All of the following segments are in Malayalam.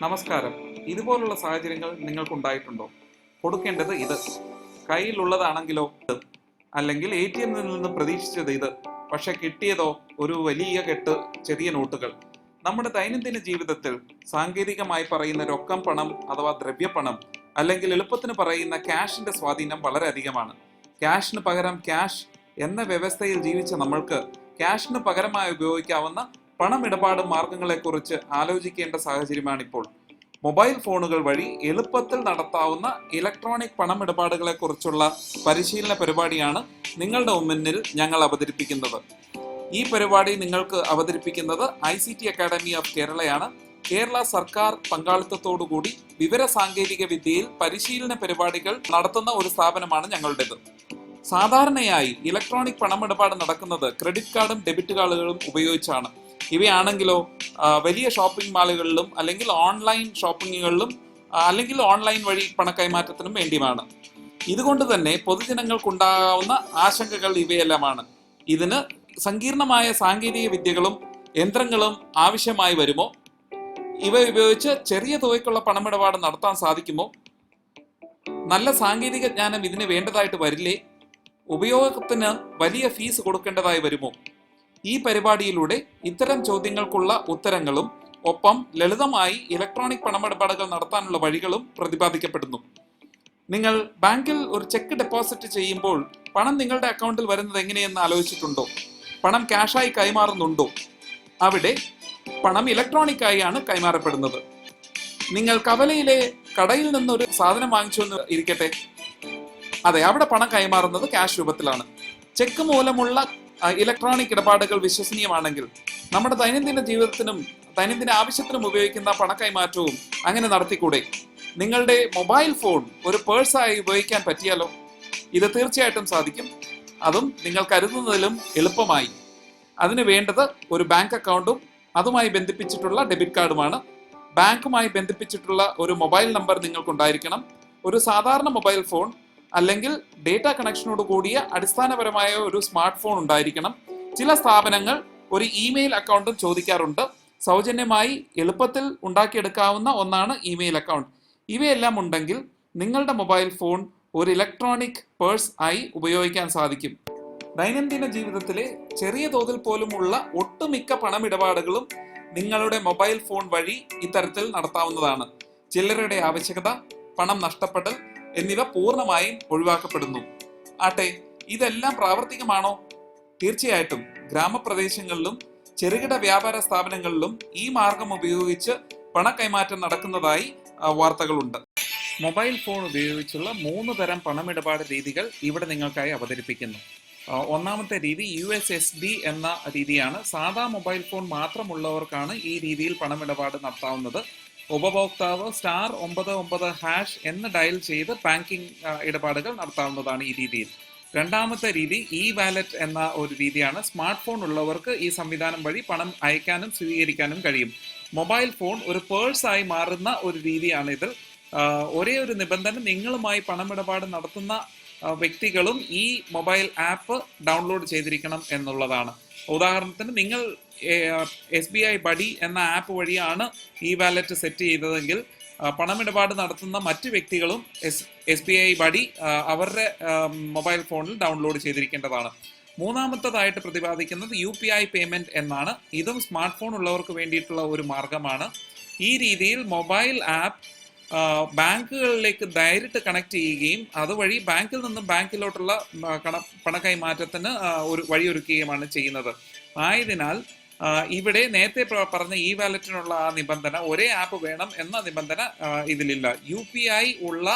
നമസ്കാരം. ഇതുപോലുള്ള സാഹചര്യങ്ങൾ നിങ്ങൾക്കുണ്ടായിട്ടുണ്ടോ? കൊടുക്കേണ്ടത് ഇത്, കയ്യിലുള്ളതാണെങ്കിലോ ഇത്, അല്ലെങ്കിൽ ATM-ൽ നിന്ന് പ്രതീക്ഷിച്ചത് ഇത്, പക്ഷെ കിട്ടിയതോ ഒരു വലിയ കെട്ട് ചെറിയ നോട്ടുകൾ. നമ്മുടെ ദൈനംദിന ജീവിതത്തിൽ സാങ്കേതികമായി പറയുന്ന രൊക്കം പണം അഥവാ ദ്രവ്യപ്പണം അല്ലെങ്കിൽ എളുപ്പത്തിന് പറയുന്ന ക്യാഷിന്റെ സ്വാധീനം വളരെ അധികമാണ്. ക്യാഷിന് പകരം ക്യാഷ് എന്ന വ്യവസ്ഥയിൽ ജീവിച്ച നമ്മൾക്ക് ക്യാഷിന് പകരമായി ഉപയോഗിക്കാവുന്ന പണമിടപാട് മാർഗങ്ങളെക്കുറിച്ച് ആലോചിക്കേണ്ട സാഹചര്യമാണിപ്പോൾ. മൊബൈൽ ഫോണുകൾ വഴി എളുപ്പത്തിൽ നടത്താവുന്ന ഇലക്ട്രോണിക് പണമിടപാടുകളെ കുറിച്ചുള്ള പരിശീലന പരിപാടിയാണ് നിങ്ങളുടെ മുന്നിൽ ഞങ്ങൾ അവതരിപ്പിക്കുന്നത്. ഈ പരിപാടി നിങ്ങൾക്ക് അവതരിപ്പിക്കുന്നത് ICT അക്കാദമി ഓഫ് കേരളയാണ്. കേരള സർക്കാർ പങ്കാളിത്തത്തോടുകൂടി വിവര സാങ്കേതിക വിദ്യയിൽ പരിശീലന പരിപാടികൾ നടത്തുന്ന ഒരു സ്ഥാപനമാണ് ഞങ്ങളുടേത്. സാധാരണയായി ഇലക്ട്രോണിക് പണമിടപാട് നടക്കുന്നത് ക്രെഡിറ്റ് കാർഡും ഡെബിറ്റ് കാർഡുകളും ഉപയോഗിച്ചാണ്. ഇവയാണെങ്കിലോ വലിയ ഷോപ്പിംഗ് മാളുകളിലും അല്ലെങ്കിൽ ഓൺലൈൻ ഷോപ്പിങ്ങുകളിലും അല്ലെങ്കിൽ ഓൺലൈൻ വഴി പണക്കൈമാറ്റത്തിനും വേണ്ടിയുമാണ്. ഇതുകൊണ്ട് തന്നെ പൊതുജനങ്ങൾക്കുണ്ടാകാവുന്ന ആശങ്കകൾ ഇവയെല്ലാമാണ്. ഇതിന് സങ്കീർണമായ സാങ്കേതിക വിദ്യകളും യന്ത്രങ്ങളും ആവശ്യമായി വരുമോ? ഇവ ഉപയോഗിച്ച് ചെറിയ തുകയ്ക്കുള്ള പണമിടപാട് നടത്താൻ സാധിക്കുമോ? നല്ല സാങ്കേതിക ജ്ഞാനം ഇതിന് വേണ്ടതായിട്ട് വരില്ലേ? ഉപയോഗത്തിന് വലിയ ഫീസ് കൊടുക്കേണ്ടതായി വരുമോ? ഈ പരിപാടിയിലൂടെ ഇത്തരം ചോദ്യങ്ങൾക്കുള്ള ഉത്തരങ്ങളും ഒപ്പം ലളിതമായി ഇലക്ട്രോണിക് പണമിടപാടുകൾ നടത്താനുള്ള വഴികളും പ്രതിപാദിക്കപ്പെടുന്നു. നിങ്ങൾ ബാങ്കിൽ ഒരു ചെക്ക് ഡെപ്പോസിറ്റ് ചെയ്യുമ്പോൾ പണം നിങ്ങളുടെ അക്കൗണ്ടിൽ വരുന്നത് എങ്ങനെയെന്ന് ആലോചിച്ചിട്ടുണ്ടോ? പണം ക്യാഷായി കൈമാറുന്നുണ്ടോ? അവിടെ പണം ഇലക്ട്രോണിക് ആയാണ് കൈമാറപ്പെടുന്നത്. നിങ്ങൾ കവലയിലെ കടയിൽ നിന്നൊരു സാധനം വാങ്ങിച്ചു എന്ന് ഇരിക്കട്ടെ, അതെ, അവിടെ പണം കൈമാറുന്നത് ക്യാഷ് രൂപത്തിലാണ്. ചെക്ക് മൂലമുള്ള ഇലക്ട്രോണിക് ഇടപാടുകൾ വിശ്വസനീയമാണെങ്കിൽ നമ്മുടെ ദൈനംദിന ജീവിതത്തിനും ദൈനംദിന ആവശ്യത്തിനും ഉപയോഗിക്കുന്ന പണക്കൈമാറ്റവും അങ്ങനെ നടത്തിക്കൂടെ? നിങ്ങളുടെ മൊബൈൽ ഫോൺ ഒരു പേഴ്സായി ഉപയോഗിക്കാൻ പറ്റിയാലോ? ഇത് തീർച്ചയായിട്ടും സാധിക്കും, അതും നിങ്ങൾ കരുതുന്നതിലും എളുപ്പമായി. അതിന് വേണ്ടത് ഒരു ബാങ്ക് അക്കൗണ്ടും അതുമായി ബന്ധിപ്പിച്ചിട്ടുള്ള ഡെബിറ്റ് കാർഡുമാണ്. ബാങ്കുമായി ബന്ധിപ്പിച്ചിട്ടുള്ള ഒരു മൊബൈൽ നമ്പർ നിങ്ങൾക്കുണ്ടായിരിക്കണം. ഒരു സാധാരണ മൊബൈൽ ഫോൺ അല്ലെങ്കിൽ ഡേറ്റ കണക്ഷനോട് കൂടിയ അടിസ്ഥാനപരമായ ഒരു സ്മാർട്ട് ഫോൺ ഉണ്ടായിരിക്കണം. ചില സ്ഥാപനങ്ങൾ ഒരു ഇമെയിൽ അക്കൗണ്ടും ചോദിക്കാറുണ്ട്. സൗജന്യമായി എളുപ്പത്തിൽ ഉണ്ടാക്കിയെടുക്കാവുന്ന ഒന്നാണ് ഇമെയിൽ അക്കൗണ്ട്. ഇവയെല്ലാം ഉണ്ടെങ്കിൽ നിങ്ങളുടെ മൊബൈൽ ഫോൺ ഒരു ഇലക്ട്രോണിക് പേഴ്സ് ആയി ഉപയോഗിക്കാൻ സാധിക്കും. ദൈനംദിന ജീവിതത്തിലെ ചെറിയ തോതിൽ പോലുമുള്ള ഒട്ടുമിക്ക പണമിടപാടുകളും നിങ്ങളുടെ മൊബൈൽ ഫോൺ വഴി ഇത്തരത്തിൽ നടത്താവുന്നതാണ്. ചില്ലറയുടെ ആവശ്യകത, പണം നഷ്ടപ്പെടൽ എന്നിവ പൂർണ്ണമായും ഒഴിവാക്കപ്പെടുന്നു. ആട്ടെ, ഇതെല്ലാം പ്രാവർത്തികമാണോ? തീർച്ചയായിട്ടും ഗ്രാമപ്രദേശങ്ങളിലും ചെറുകിട വ്യാപാര സ്ഥാപനങ്ങളിലും ഈ മാർഗം ഉപയോഗിച്ച് പണക്കൈമാറ്റം നടക്കുന്നതായി വാർത്തകളുണ്ട്. മൊബൈൽ ഫോൺ ഉപയോഗിച്ചുള്ള 3 തരം പണമിടപാട് രീതികൾ ഇവിടെ നിങ്ങൾക്കായി അവതരിപ്പിക്കുന്നു. ഒന്നാമത്തെ രീതി USSD എന്ന രീതിയാണ്. സാധാ മൊബൈൽ ഫോൺ മാത്രമുള്ളവർക്കാണ് ഈ രീതിയിൽ പണമിടപാട് നടത്താവുന്നത്. ഉപഭോക്താവ് *99# എന്ന് ഡയൽ ചെയ്ത് ബാങ്കിങ് ഇടപാടുകൾ നടത്താവുന്നതാണ് ഈ രീതിയിൽ. രണ്ടാമത്തെ രീതി വാലറ്റ് എന്ന ഒരു രീതിയാണ്. സ്മാർട്ട് ഫോൺ ഉള്ളവർക്ക് ഈ സംവിധാനം വഴി പണം അയക്കാനും സ്വീകരിക്കാനും കഴിയും. മൊബൈൽ ഫോൺ ഒരു പേഴ്സായി മാറുന്ന ഒരു രീതിയാണ് ഇതിൽ. ഒരേ ഒരു നിബന്ധന, നിങ്ങളുമായി പണമിടപാട് നടത്തുന്ന വ്യക്തികളും ഈ മൊബൈൽ ആപ്പ് ഡൗൺലോഡ് ചെയ്തിരിക്കണം എന്നുള്ളതാണ്. ഉദാഹരണത്തിന് നിങ്ങൾ SBI ബഡി എന്ന ആപ്പ് വഴിയാണ് വാലറ്റ് സെറ്റ് ചെയ്തതെങ്കിൽ പണമിടപാട് നടത്തുന്ന മറ്റു വ്യക്തികളും SBI ബഡി അവരുടെ മൊബൈൽ ഫോണിൽ ഡൗൺലോഡ് ചെയ്തിരിക്കേണ്ടതാണ്. മൂന്നാമത്തതായിട്ട് പ്രതിപാദിക്കുന്നത് UPI പേയ്മെന്റ് എന്നാണ്. ഇതും സ്മാർട്ട് ഫോൺ ഉള്ളവർക്ക് വേണ്ടിയിട്ടുള്ള ഒരു മാർഗമാണ്. ഈ രീതിയിൽ മൊബൈൽ ആപ്പ് ബാങ്കുകളിലേക്ക് ഡയറക്റ്റ് കണക്ട് ചെയ്യുകയും അതുവഴി ബാങ്കിൽ നിന്നും ബാങ്കിലോട്ടുള്ള പണക്കൈമാറ്റത്തിന് ഒരു വഴിയൊരുക്കുകയുമാണ് ചെയ്യുന്നത്. ആയതിനാൽ ഇവിടെ നേരത്തെ പറഞ്ഞ വാലറ്റിനുള്ള ആ നിബന്ധന, ഒരേ ആപ്പ് വേണം എന്ന നിബന്ധന ഇതിലില്ല. UPI ഉള്ള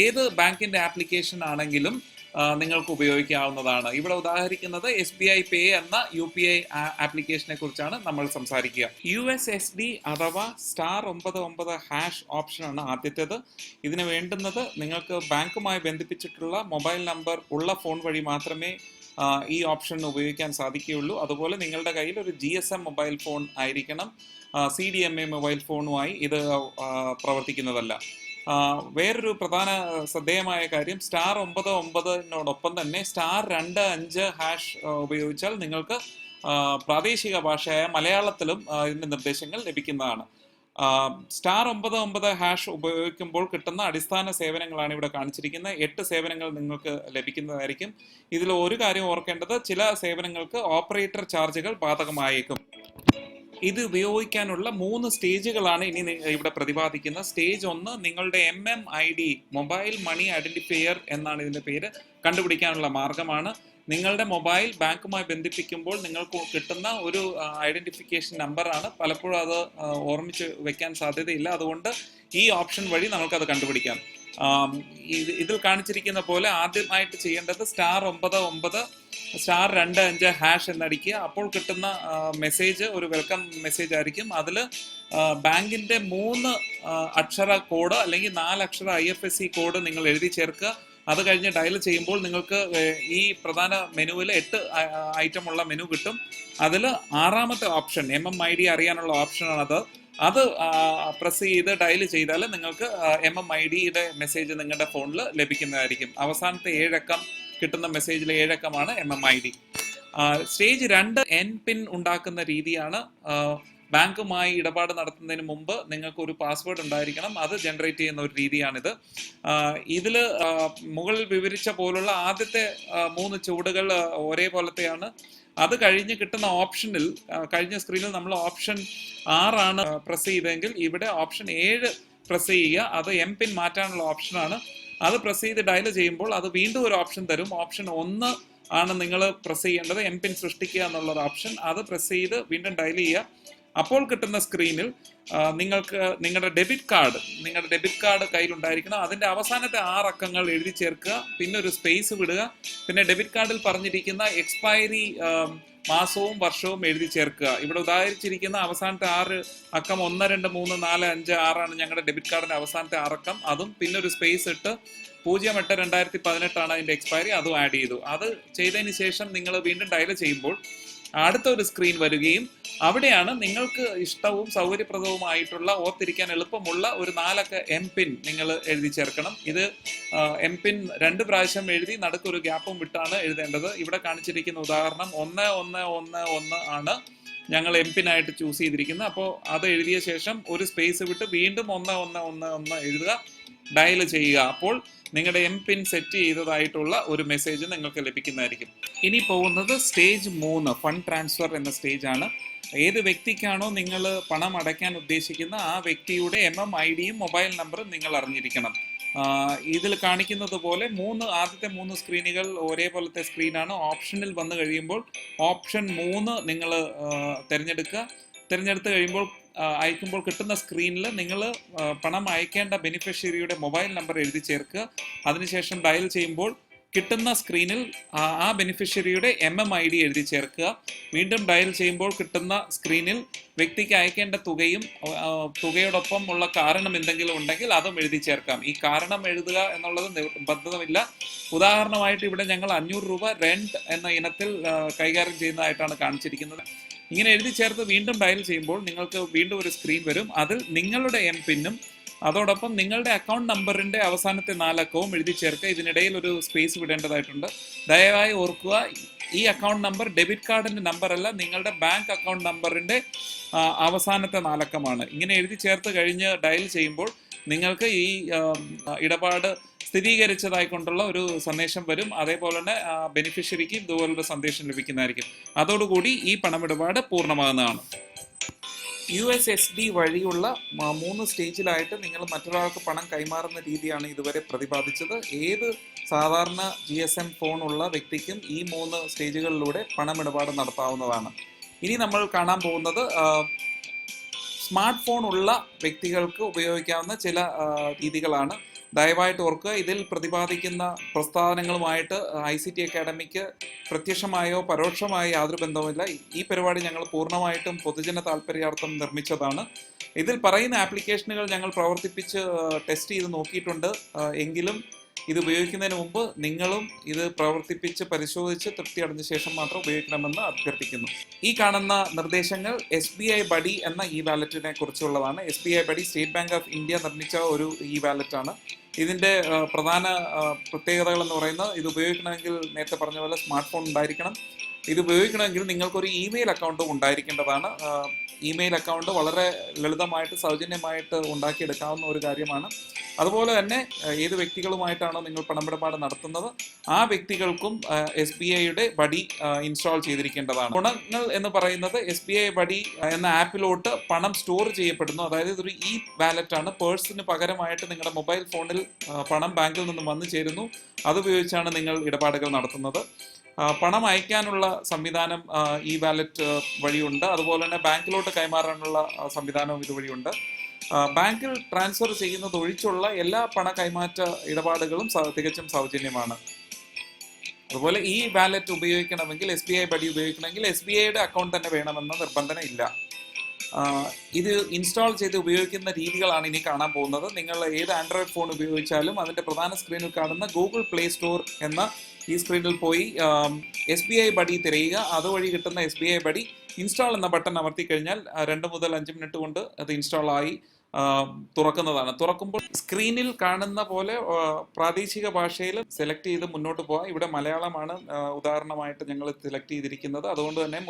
ഏത് ബാങ്കിന്റെ ആപ്ലിക്കേഷൻ ആണെങ്കിലും നിങ്ങൾക്ക് ഉപയോഗിക്കാവുന്നതാണ്. ഇവിടെ ഉദാഹരിക്കുന്നത് SBI പേ എന്ന UPI ആപ്ലിക്കേഷനെ കുറിച്ചാണ് നമ്മൾ സംസാരിക്കുക. USSD അഥവാ *99# ഓപ്ഷനാണ് ആദ്യത്തേത്. ഇതിന് വേണ്ടുന്നത് നിങ്ങൾക്ക് ബാങ്കുമായി ബന്ധിപ്പിച്ചിട്ടുള്ള മൊബൈൽ നമ്പർ ഉള്ള ഫോൺ വഴി മാത്രമേ ഈ ഓപ്ഷൻ ഉപയോഗിക്കാൻ സാധിക്കുകയുള്ളൂ. അതുപോലെ നിങ്ങളുടെ കയ്യിൽ ഒരു GSM മൊബൈൽ ഫോൺ ആയിരിക്കണം. CDMA മൊബൈൽ ഫോണുമായി ഇത് പ്രവർത്തിക്കുന്നതല്ല. വേറൊരു പ്രധാന ശ്രദ്ധേയമായ കാര്യം, *99 തന്നെ *25# ഉപയോഗിച്ചാൽ നിങ്ങൾക്ക് പ്രാദേശിക ഭാഷയായ മലയാളത്തിലും ഇതിന്റെ നിർദ്ദേശങ്ങൾ ലഭിക്കുന്നതാണ്. *99# ഉപയോഗിക്കുമ്പോൾ കിട്ടുന്ന അടിസ്ഥാന സേവനങ്ങളാണ് ഇവിടെ കാണിച്ചിരിക്കുന്നത്. 8 സേവനങ്ങൾ നിങ്ങൾക്ക് ലഭിക്കുന്നതായിരിക്കും. ഇതിൽ ഒരു കാര്യം ഓർക്കേണ്ടത്, ചില സേവനങ്ങൾക്ക് ഓപ്പറേറ്റർ ചാർജുകൾ ബാധകമായേക്കും. ഇത് ഉപയോഗിക്കാനുള്ള 3 സ്റ്റേജുകളാണ് ഇനി ഇവിടെ പ്രതിപാദിക്കുന്നത്. സ്റ്റേജ് 1, നിങ്ങളുടെ MMID, മൊബൈൽ മണി ഐഡന്റിഫയർ എന്നാണ് ഇതിന്റെ പേര്, കണ്ടുപിടിക്കാനുള്ള മാർഗമാണ്. നിങ്ങളുടെ മൊബൈൽ ബാങ്കുമായി ബന്ധിപ്പിക്കുമ്പോൾ നിങ്ങൾക്ക് കിട്ടുന്ന ഒരു ഐഡന്റിഫിക്കേഷൻ നമ്പറാണ്. പലപ്പോഴും അത് ഓർമ്മിച്ച് വെക്കാൻ സാധ്യതയില്ല. അതുകൊണ്ട് ഈ ഓപ്ഷൻ വഴി നമുക്കത് കണ്ടുപിടിക്കാം. ഇതിൽ കാണിച്ചിരിക്കുന്ന പോലെ ആദ്യമായിട്ട് ചെയ്യേണ്ടത് *99*255# എന്നടിക്കുക. അപ്പോൾ കിട്ടുന്ന മെസ്സേജ് ഒരു വെൽക്കം മെസ്സേജ് ആയിരിക്കും. അതിൽ ബാങ്കിന്റെ 3 അക്ഷര കോഡ് അല്ലെങ്കിൽ 4 അക്ഷര IFSC കോഡ് നിങ്ങൾ എഴുതി ചേർക്കുക. അത് കഴിഞ്ഞ് ഡയൽ ചെയ്യുമ്പോൾ നിങ്ങൾക്ക് ഈ പ്രധാന മെനുവിൽ 8 ഐറ്റം ഉള്ള മെനു കിട്ടും. അതിൽ 6ാമത്തെ ഓപ്ഷൻ MMID അറിയാനുള്ള ഓപ്ഷനാണത്. അത് പ്രസ് ചെയ്ത് ഡയൽ ചെയ്താൽ നിങ്ങൾക്ക് MMIDയുടെ മെസ്സേജ് നിങ്ങളുടെ ഫോണിൽ ലഭിക്കുന്നതായിരിക്കും. അവസാനത്തെ 7 അക്കം കിട്ടുന്ന മെസ്സേജിലെ 7 അക്കമാണ് MMID. സ്റ്റേജ് 2 NPIN ഉണ്ടാക്കുന്ന രീതിയാണ്. ബാങ്കുമായി ഇടപാട് നടത്തുന്നതിന് മുമ്പ് നിങ്ങൾക്ക് ഒരു പാസ്വേഡ് ഉണ്ടായിരിക്കണം. അത് ജനറേറ്റ് ചെയ്യുന്ന ഒരു രീതിയാണിത്. ഇതിൽ മുകളിൽ വിവരിച്ച പോലുള്ള ആദ്യത്തെ 3 ചുവടുകൾ ഒരേപോലത്തെയാണ്. അത് കഴിഞ്ഞ് കിട്ടുന്ന ഓപ്ഷനിൽ, കഴിഞ്ഞ സ്ക്രീനിൽ നമ്മൾ ഓപ്ഷൻ 6 ആണ് പ്രസ് ചെയ്തെങ്കിൽ ഇവിടെ ഓപ്ഷൻ 7 പ്രസ് ചെയ്യുക. അത് MPIN മാറ്റാനുള്ള ഓപ്ഷനാണ്. അത് പ്രസ് ചെയ്ത് ഡയൽ ചെയ്യുമ്പോൾ അത് വീണ്ടും ഒരു ഓപ്ഷൻ തരും. ഓപ്ഷൻ 1 ആണ് നിങ്ങൾ പ്രസ് ചെയ്യേണ്ടത്, MPIN സൃഷ്ടിക്കുക എന്നുള്ളൊരു ഓപ്ഷൻ. അത് പ്രസ് ചെയ്ത് വീണ്ടും ഡയൽ ചെയ്യുക. അപ്പോൾ കിട്ടുന്ന സ്ക്രീനിൽ നിങ്ങൾക്ക് നിങ്ങളുടെ ഡെബിറ്റ് കാർഡ് കയ്യിലുണ്ടായിരിക്കണം. അതിൻ്റെ അവസാനത്തെ 6 അക്കങ്ങൾ എഴുതി ചേർക്കുക. പിന്നെ ഒരു സ്പേസ് വിടുക. പിന്നെ ഡെബിറ്റ് കാർഡിൽ പറഞ്ഞിരിക്കുന്ന എക്സ്പയറി മാസവും വർഷവും എഴുതി ചേർക്കുക. ഇവിടെ ഉദാഹരിച്ചിരിക്കുന്ന അവസാനത്തെ 6 അക്കം 1, 2, 3, 4, 5, 6 ആണ് ഞങ്ങളുടെ ഡെബിറ്റ് കാർഡിന്റെ അവസാനത്തെ 6 അക്കം. അതും പിന്നെ ഒരു സ്പേസ് ഇട്ട് 08/2018 ആണ് അതിന്റെ എക്സ്പയറി, അതും ആഡ് ചെയ്തു. അത് ചെയ്തതിന് ശേഷം നിങ്ങൾ വീണ്ടും ഡയൽ ചെയ്യുമ്പോൾ അടുത്ത ഒരു സ്ക്രീൻ വരികയും അവിടെയാണ് നിങ്ങൾക്ക് ഇഷ്ടവും സൗകര്യപ്രദവുമായിട്ടുള്ള ഓർത്തിരിക്കാൻ എളുപ്പമുള്ള ഒരു 4 അക്ക MPIN നിങ്ങൾ എഴുതി ചേർക്കണം. ഇത് MPIN 2 പ്രാവശ്യം എഴുതി നടുക്കൊരു ഗ്യാപ്പും വിട്ടാണ് എഴുതേണ്ടത്. ഇവിടെ കാണിച്ചിരിക്കുന്ന ഉദാഹരണം 1111 ആണ് ഞങ്ങൾ MPIN ആയിട്ട് ചൂസ് ചെയ്തിരിക്കുന്നത്. അപ്പോൾ അത് എഴുതിയ ശേഷം ഒരു സ്പേസ് വിട്ട് വീണ്ടും 1111 എഴുതുക, ഡയൽ ചെയ്യുക. അപ്പോൾ നിങ്ങളുടെ MPIN സെറ്റ് ചെയ്തതായിട്ടുള്ള ഒരു മെസ്സേജ് നിങ്ങൾക്ക് ലഭിക്കുന്നതായിരിക്കും. ഇനി പോകുന്നത് സ്റ്റേജ് 3, ഫണ്ട് ട്രാൻസ്ഫർ എന്ന സ്റ്റേജ് ആണ്. ഏത് വ്യക്തിക്കാണോ നിങ്ങൾ പണം അടയ്ക്കാൻ ഉദ്ദേശിക്കുന്ന ആ വ്യക്തിയുടെ MMIDയും മൊബൈൽ നമ്പറും നിങ്ങൾ അറിഞ്ഞിരിക്കണം. ഇതിൽ കാണിക്കുന്നത് പോലെ ആദ്യത്തെ 3 സ്ക്രീനുകൾ ഒരേപോലത്തെ സ്ക്രീനാണ്. ഓപ്ഷനിൽ വന്നു കഴിയുമ്പോൾ ഓപ്ഷൻ 3 നിങ്ങൾ തിരഞ്ഞെടുത്ത് കഴിയുമ്പോൾ അയക്കുമ്പോൾ കിട്ടുന്ന സ്ക്രീനിൽ നിങ്ങൾ പണം അയക്കേണ്ട ബെനിഫിഷ്യറിയുടെ മൊബൈൽ നമ്പർ എഴുതി ചേർക്കുക. അതിനുശേഷം ഡയൽ ചെയ്യുമ്പോൾ കിട്ടുന്ന സ്ക്രീനിൽ ആ ബെനിഫിഷ്യറിയുടെ MMID എഴുതി ചേർക്കുക. വീണ്ടും ഡയൽ ചെയ്യുമ്പോൾ കിട്ടുന്ന സ്ക്രീനിൽ വ്യക്തിക്ക് അയക്കേണ്ട തുകയും തുകയോടൊപ്പം ഉള്ള കാരണം എന്തെങ്കിലും ഉണ്ടെങ്കിൽ അതും എഴുതി ചേർക്കാം. ഈ കാരണം എഴുതുക എന്നുള്ളത് നിർബന്ധമില്ല. ഉദാഹരണമായിട്ട് ഇവിടെ ഞങ്ങൾ 500 രൂപ റെന്റ് എന്ന ഇനത്തിൽ കൈകാര്യം ചെയ്യുന്നതായിട്ടാണ് കാണിച്ചിരിക്കുന്നത്. ഇങ്ങനെ എഴുതി ചേർത്ത് വീണ്ടും ഡയൽ ചെയ്യുമ്പോൾ നിങ്ങൾക്ക് വീണ്ടും ഒരു സ്ക്രീൻ വരും. അതിൽ നിങ്ങളുടെ MPINനും അതോടൊപ്പം നിങ്ങളുടെ അക്കൗണ്ട് നമ്പറിന്റെ അവസാനത്തെ 4 അക്കവും എഴുതി ചേർക്കുക. ഇതിനിടയിൽ ഒരു സ്പേസ് വിടേണ്ടതായിട്ടുണ്ട്. ദയവായി ഓർക്കുക, ഈ അക്കൗണ്ട് നമ്പർ ഡെബിറ്റ് കാർഡിന്റെ നമ്പർ അല്ല, നിങ്ങളുടെ ബാങ്ക് അക്കൗണ്ട് നമ്പറിന്റെ അവസാനത്തെ 4 അക്കമാണ്. ഇങ്ങനെ എഴുതി ചേർത്ത് കഴിഞ്ഞ് ഡയൽ ചെയ്യുമ്പോൾ നിങ്ങൾക്ക് ഈ ഇടപാട് സ്ഥിരീകരിച്ചതായിക്കൊണ്ടുള്ള ഒരു സന്ദേശം വരും. അതേപോലെ തന്നെ ബെനിഫിഷ്യറിക്ക് ഇതുപോലൊരു സന്ദേശം ലഭിക്കുന്നതായിരിക്കും. അതോടുകൂടി ഈ പണമിടപാട് പൂർണ്ണമാകുന്നതാണ്. USSD വഴിയുള്ള 3 സ്റ്റേജിലായിട്ട് നിങ്ങൾ മറ്റൊരാൾക്ക് പണം കൈമാറുന്ന രീതിയാണ് ഇതുവരെ പ്രതിപാദിച്ചത്. ഏത് സാധാരണ GSM ഫോൺ ഉള്ള വ്യക്തിക്കും ഈ 3 സ്റ്റേജുകളിലൂടെ പണമിടപാട് നടത്താവുന്നതാണ്. ഇനി നമ്മൾ കാണാൻ പോകുന്നത് സ്മാർട്ട് ഫോൺ ഉള്ള വ്യക്തികൾക്ക് ഉപയോഗിക്കാവുന്ന ചില രീതികളാണ്. ദയവായിട്ട് ഓർക്കുക, ഇതിൽ പ്രതിപാദിക്കുന്ന പ്രസ്താവനകളുമായിട്ട് ICT അക്കാഡമിക്ക് പ്രത്യക്ഷമായോ പരോക്ഷമായോ യാതൊരു ബന്ധവുമില്ല. ഈ പരിപാടി ഞങ്ങൾ പൂർണ്ണമായിട്ടും പൊതുജന താല്പര്യാർത്ഥം നിർമ്മിച്ചതാണ്. ഇതിൽ പറയുന്ന ആപ്ലിക്കേഷനുകൾ ഞങ്ങൾ പ്രവർത്തിപ്പിച്ച് ടെസ്റ്റ് ചെയ്ത് നോക്കിയിട്ടുണ്ട്. എങ്കിലും ഇത് ഉപയോഗിക്കുന്നതിന് മുമ്പ് നിങ്ങളും ഇത് പ്രവർത്തിപ്പിച്ച് പരിശോധിച്ച് തൃപ്തി അടഞ്ഞ ശേഷം മാത്രം ഉപയോഗിക്കണമെന്ന് അഭ്യർത്ഥിക്കുന്നു. ഈ കാണുന്ന നിർദ്ദേശങ്ങൾ SBI ബഡി എന്ന വാലറ്റിനെ കുറിച്ചുള്ളതാണ്. SBI buddy state bank of India നിർമ്മിച്ച ഒരു വാലറ്റാണ്. ഇതിൻ്റെ പ്രധാന പ്രത്യേകതകൾ എന്ന് പറയുന്നത്, ഇത് ഉപയോഗിക്കണമെങ്കിൽ നേരത്തെ പറഞ്ഞ പോലെ സ്മാർട്ട് ഫോൺ ഉണ്ടായിരിക്കണം. ഇത് ഉപയോഗിക്കണമെങ്കിൽ നിങ്ങൾക്കൊരു ഇമെയിൽ അക്കൗണ്ടും ഉണ്ടായിരിക്കേണ്ടതാണ്. ഇമെയിൽ അക്കൗണ്ട് വളരെ ലളിതമായിട്ട് സൗജന്യമായിട്ട് ഉണ്ടാക്കിയെടുക്കാവുന്ന ഒരു കാര്യമാണ്. അതുപോലെ തന്നെ ഏത് വ്യക്തികളുമായിട്ടാണോ നിങ്ങൾ പണമിടപാട് നടത്തുന്നത് ആ വ്യക്തികൾക്കും SBIയുടെ ബഡി ഇൻസ്റ്റാൾ ചെയ്തിരിക്കേണ്ടതാണ്. ഗുണങ്ങൾ എന്ന് പറയുന്നത് SBI ബഡി എന്ന ആപ്പിലോട്ട് പണം സ്റ്റോർ ചെയ്യപ്പെടുന്നു. അതായത് ഇതൊരു വാലറ്റ് ആണ്. പേഴ്സിന് പകരമായിട്ട് നിങ്ങളുടെ മൊബൈൽ ഫോണിൽ പണം ബാങ്കിൽ നിന്നും വന്നു ചേരുന്നു. അതുപയോഗിച്ചാണ് നിങ്ങൾ ഇടപാടുകൾ നടത്തുന്നത്. പണം അയക്കാനുള്ള സംവിധാനം വാലറ്റ് വഴിയുണ്ട്. അതുപോലെ തന്നെ ബാങ്കിലോട്ട് കൈമാറാനുള്ള സംവിധാനവും ഇതുവഴിയുണ്ട്. ബാങ്കിൽ ട്രാൻസ്ഫർ ചെയ്യുന്നത് ഒഴിച്ചുള്ള എല്ലാ പണ കൈമാറ്റ ഇടപാടുകളും തികച്ചും സൗജന്യമാണ്. അതുപോലെ ഈ വാലറ്റ് ഉപയോഗിക്കണമെങ്കിൽ SBI ബഡി ഉപയോഗിക്കണമെങ്കിൽ SBIയുടെ അക്കൗണ്ട് തന്നെ വേണമെന്ന നിർബന്ധം ഇല്ല. ഇത് ഇൻസ്റ്റാൾ ചെയ്ത് ഉപയോഗിക്കുന്ന രീതികളാണ് ഇനി കാണാൻ പോകുന്നത്. നിങ്ങൾ ഏത് ആൻഡ്രോയിഡ് ഫോൺ ഉപയോഗിച്ചാലും അതിൻ്റെ പ്രധാന സ്ക്രീനിൽ കാണുന്ന ഗൂഗിൾ പ്ലേ സ്റ്റോർ എന്ന ഈ സ്ക്രീനിൽ പോയി SBI ബഡി തിരയുക. അതുവഴി കിട്ടുന്ന SBI ബഡി ഇൻസ്റ്റാൾ എന്ന ബട്ടൺ അമർത്തി കഴിഞ്ഞാൽ 2 മുതൽ 5 മിനിറ്റ് കൊണ്ട് അത് ഇൻസ്റ്റാൾ ആയി തുറക്കുന്നതാണ്. തുറക്കുമ്പോൾ സ്ക്രീനിൽ കാണുന്ന പോലെ പ്രാദേശിക ഭാഷയിൽ സെലക്ട് ചെയ്ത് മുന്നോട്ട് പോകാം. ഇവിടെ മലയാളമാണ് ഉദാഹരണമായിട്ട് ഞങ്ങൾ സെലക്ട് ചെയ്തിരിക്കുന്നത്. അതുകൊണ്ട് തന്നെ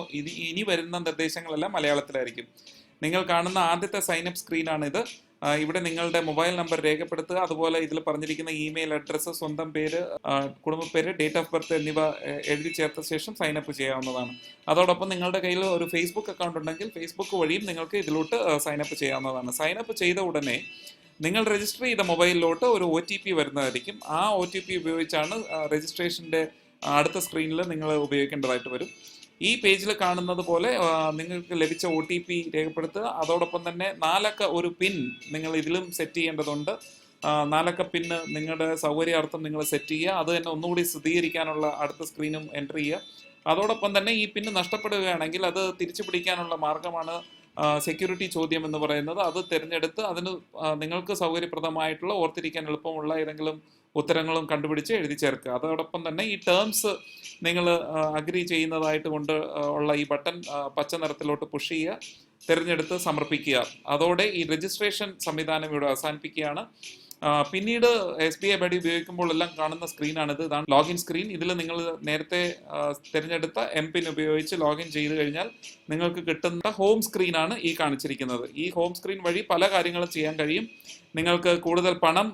ഇനി വരുന്ന നിർദ്ദേശങ്ങളെല്ലാം മലയാളത്തിലായിരിക്കും. നിങ്ങൾ കാണുന്ന ആദ്യത്തെ സൈനപ്പ് സ്ക്രീനാണിത്. ഇവിടെ നിങ്ങളുടെ മൊബൈൽ നമ്പർ രേഖപ്പെടുത്തുക. അതുപോലെ ഇതിൽ പറഞ്ഞിരിക്കുന്ന ഇമെയിൽ അഡ്രസ്സ്, സ്വന്തം പേര്, കുടുംബപ്പേര്, ഡേറ്റ് ഓഫ് ബർത്ത് എന്നിവ എഴുതി ചേർത്ത ശേഷം സൈനപ്പ് ചെയ്യാവുന്നതാണ്. അതോടൊപ്പം നിങ്ങളുടെ കയ്യിൽ ഒരു ഫേസ്ബുക്ക് അക്കൗണ്ട് ഉണ്ടെങ്കിൽ ഫേസ്ബുക്ക് വഴിയും നിങ്ങൾക്ക് ഇതിലോട്ട് സൈനപ്പ് ചെയ്യാവുന്നതാണ്. സൈനപ്പ് ചെയ്ത ഉടനെ നിങ്ങൾ രജിസ്റ്റർ ചെയ്ത മൊബൈലിലോട്ട് ഒരു OTP വരുന്നതായിരിക്കും. ആ OTP ഉപയോഗിച്ചാണ് രജിസ്ട്രേഷൻ്റെ അടുത്ത സ്ക്രീനിൽ നിങ്ങൾ ഉപയോഗിക്കേണ്ടതായിട്ട് വരും. ഈ പേജിൽ കാണുന്നത് പോലെ നിങ്ങൾക്ക് ലഭിച്ച OTP രേഖപ്പെടുത്തുക. അതോടൊപ്പം തന്നെ 4 അക്ക ഒരു പിൻ നിങ്ങൾ ഇതിലും സെറ്റ് ചെയ്യേണ്ടതുണ്ട്. 4 അക്ക പിന്ന് നിങ്ങളുടെ സൗകര്യാർത്ഥം നിങ്ങൾ സെറ്റ് ചെയ്യുക. അത് തന്നെ ഒന്നുകൂടി സ്ഥിരീകരിക്കാനുള്ള അടുത്ത സ്ക്രീനും എൻ്റർ ചെയ്യുക. അതോടൊപ്പം തന്നെ ഈ പിന്ന് നഷ്ടപ്പെടുകയാണെങ്കിൽ അത് തിരിച്ചു പിടിക്കാനുള്ള മാർഗമാണ് സെക്യൂരിറ്റി ചോദ്യം എന്ന് പറയുന്നത്. അത് തിരഞ്ഞെടുത്ത് അതിന് നിങ്ങൾക്ക് സൗകര്യപ്രദമായിട്ടുള്ള ഓർത്തിരിക്കാൻ എളുപ്പമുള്ള ഏതെങ്കിലും ഉത്തരങ്ങളും കണ്ടുപിടിച്ച് എഴുതി ചേർക്കുക. അതോടൊപ്പം തന്നെ ഈ ടേംസ് നിങ്ങൾ അഗ്രി ചെയ്യുന്നതായിട്ട് കൊണ്ട് ഉള്ള ഈ ബട്ടൺ പച്ച നിറത്തിലോട്ട് പുഷ് ചെയ്യുക, തിരഞ്ഞെടുത്ത് സമർപ്പിക്കുക. അതോടെ ഈ രജിസ്ട്രേഷൻ സംവിധാനം ഇവിടെ അവസാനിപ്പിക്കുകയാണ്. പിന്നീട് SBI ബഡി ഉപയോഗിക്കുമ്പോൾ എല്ലാം കാണുന്ന സ്ക്രീനാണിത്. ഇതാണ് ലോഗിൻ സ്ക്രീൻ. ഇതിൽ നിങ്ങൾ നേരത്തെ തിരഞ്ഞെടുത്ത MPIN ഉപയോഗിച്ച് ലോഗിൻ ചെയ്ത് കഴിഞ്ഞാൽ നിങ്ങൾക്ക് കിട്ടുന്ന ഹോം സ്ക്രീനാണ് ഈ കാണിച്ചിരിക്കുന്നത്. ഈ ഹോം സ്ക്രീൻ വഴി പല കാര്യങ്ങളും ചെയ്യാൻ കഴിയും. നിങ്ങൾക്ക് കൂടുതൽ പണം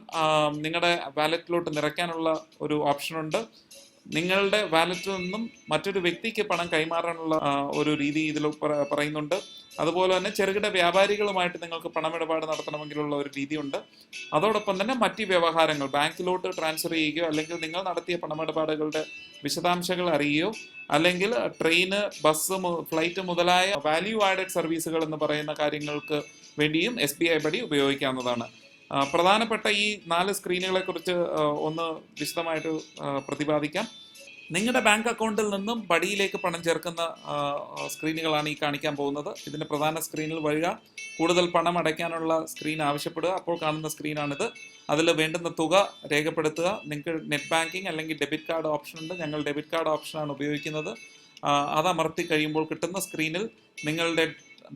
നിങ്ങളുടെ വാലറ്റിലോട്ട് നിറയ്ക്കാനുള്ള ഒരു ഓപ്ഷനുണ്ട്. നിങ്ങളുടെ വാലറ്റിൽ നിന്നും മറ്റൊരു വ്യക്തിക്ക് പണം കൈമാറാനുള്ള ഒരു രീതി ഇതിൽ പറയുന്നുണ്ട്. അതുപോലെ തന്നെ ചെറുകിട വ്യാപാരികളുമായിട്ട് നിങ്ങൾക്ക് പണമിടപാട് നടത്തണമെങ്കിലുള്ള ഒരു രീതിയുണ്ട്. അതോടൊപ്പം തന്നെ മറ്റ് വ്യവഹാരങ്ങൾ ബാങ്കിലോട്ട് ട്രാൻസ്ഫർ ചെയ്യുകയോ അല്ലെങ്കിൽ നിങ്ങൾ നടത്തിയ പണമിടപാടുകളുടെ വിശദാംശങ്ങൾ അറിയുകയോ അല്ലെങ്കിൽ ട്രെയിന്, ബസ്, ഫ്ലൈറ്റ് മുതലായ വാല്യൂ ആഡഡ് സർവീസുകൾ എന്ന് പറയുന്ന കാര്യങ്ങൾക്ക് വേണ്ടിയും SBI ബഡി ഉപയോഗിക്കാവുന്നതാണ്. പ്രധാനപ്പെട്ട ഈ 4 സ്ക്രീനുകളെ കുറിച്ച് ഒന്ന് വിശദമായിട്ട് പ്രതിപാദിക്കാം. നിങ്ങളുടെ ബാങ്ക് അക്കൗണ്ടിൽ നിന്നും ബഡിയിലേക്ക് പണം ചേർക്കുന്ന സ്ക്രീനുകളാണ് ഈ കാണിക്കാൻ പോകുന്നത്. ഇതിൻ്റെ പ്രധാന സ്ക്രീനിൽ വരിക, കൂടുതൽ പണം അടയ്ക്കാനുള്ള സ്ക്രീൻ ആവശ്യപ്പെടുക. അപ്പോൾ കാണുന്ന സ്ക്രീനാണിത്. അതിൽ വേണ്ടുന്ന തുക രേഖപ്പെടുത്തുക. നിങ്ങൾക്ക് നെറ്റ് ബാങ്കിങ് അല്ലെങ്കിൽ ഡെബിറ്റ് കാർഡ് ഓപ്ഷൻ ഉണ്ട്. ഞങ്ങൾ ഡെബിറ്റ് കാർഡ് ഓപ്ഷനാണ് ഉപയോഗിക്കുന്നത്. അത് അമർത്തി കഴിയുമ്പോൾ കിട്ടുന്ന സ്ക്രീനിൽ നിങ്ങളുടെ